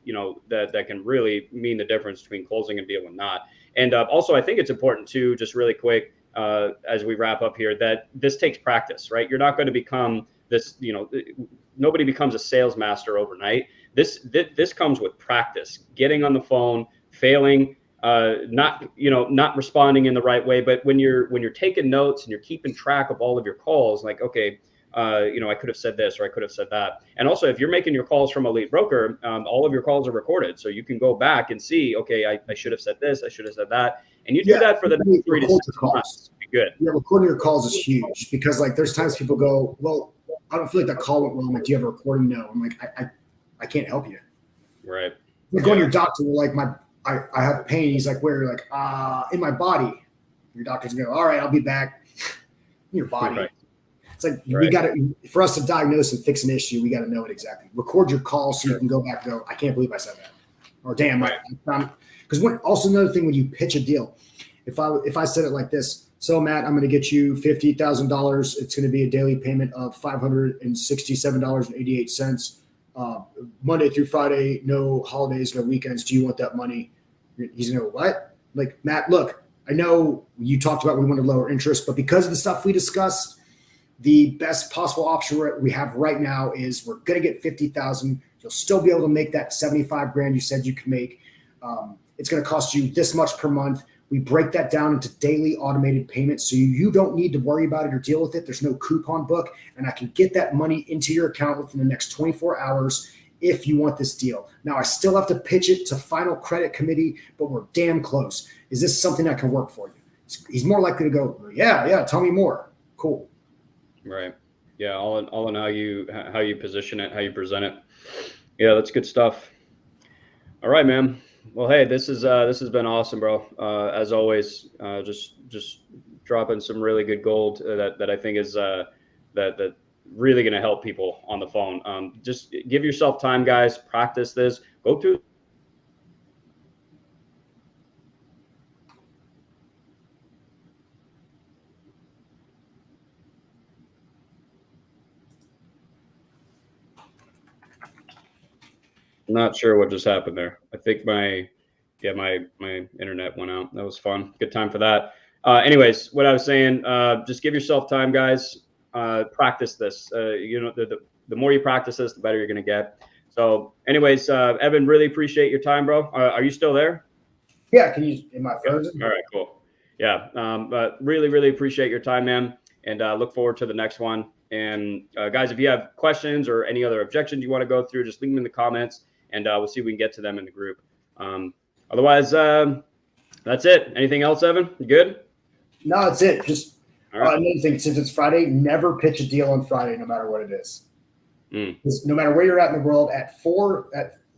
that can really mean the difference between closing a deal and not. And also, I think it's important too, just really quick, as we wrap up here, that this takes practice, right? You're not going to become this. Nobody becomes a sales master overnight. This comes with practice. Getting on the phone, failing. Not responding in the right way, but when you're taking notes and you're keeping track of all of your calls, like, okay, I could have said this or I could have said that. And also, if you're making your calls from EliteBroker, all of your calls are recorded, so you can go back and see, okay, I should have said this, I should have said that, and you do that for the next 3 to 6 months. Good. Yeah, recording your calls is huge, because like there's times people go, well, I don't feel like that call went well. I'm like, do you have a recording? No. I'm like, I can't help you. Right. You're going to your doctor, you're like, I have pain. He's like, where? You're like, in my body. Your doctor's going to go, all right, I'll be back. In your body. Right. It's like, we got to, for us to diagnose and fix an issue, we got to know it exactly. Record your call so you can go back and go, I can't believe I said that. Or damn, because also another thing, when you pitch a deal, if I said it like this, so Matt, I'm going to get you $50,000. It's going to be a daily payment of $567.88. Monday through Friday, no holidays, no weekends. Do you want that money? He's going to go, what? Like, Matt, look, I know you talked about we want to lower interest, but because of the stuff we discussed, the best possible option we have right now is we're going to get $50,000. You'll still be able to make that $75,000 you said you could make. It's going to cost you this much per month. We break that down into daily automated payments so you don't need to worry about it or deal with it. There's no coupon book, and I can get that money into your account within the next 24 hours if you want this deal. Now, I still have to pitch it to final credit committee, but we're damn close. Is this something that can work for you? He's more likely to go, yeah, tell me more. Cool. Right. Yeah, all in how you position it, how you present it. Yeah, that's good stuff. All right, man. Well, hey, this has been awesome, bro. As always, just dropping some really good gold that I think is that really going to help people on the phone. Just give yourself time, guys. Practice this. Go through. I'm not sure what just happened there. I think my internet went out. That was fun. Good time for that. Anyways, what I was saying, just give yourself time, guys. Practice this. The more you practice this, the better you're going to get. So anyways, Evan, really appreciate your time, bro. Are you still there? Yeah. Am I frozen? All right, cool. Yeah. But really appreciate your time, man. And look forward to the next one. And guys, if you have questions or any other objections you want to go through, just leave them in the comments, and we'll see if we can get to them in the group. Otherwise, that's it. Anything else, Evan? You good? No, that's it. Just right. Another thing, since it's Friday, never pitch a deal on Friday, no matter what it is. No matter where you're at in the world, at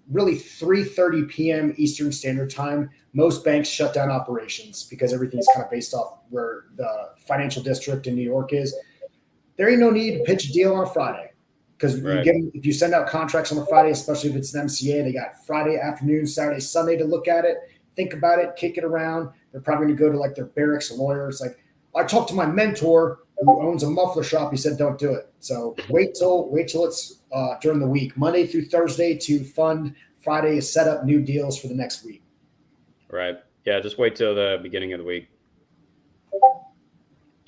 really 3:30 p.m. Eastern Standard Time, most banks shut down operations because everything's kind of based off where the financial district in New York is. There ain't no need to pitch a deal on a Friday because if you send out contracts on a Friday, especially if it's an MCA, they got Friday afternoon, Saturday, Sunday to look at it, think about it, kick it around. They're probably going to go to like their barracks lawyer. It's like, I talked to my mentor who owns a muffler shop. He said, don't do it. So wait till it's during the week, Monday through Thursday to fund. Friday is set up new deals for the next week. Right. Yeah. Just wait till the beginning of the week.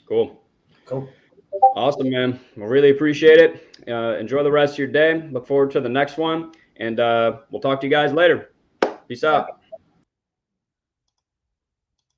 Cool. Awesome, man. Well, really appreciate it. Enjoy the rest of your day. Look forward to the next one, and we'll talk to you guys later. Peace out.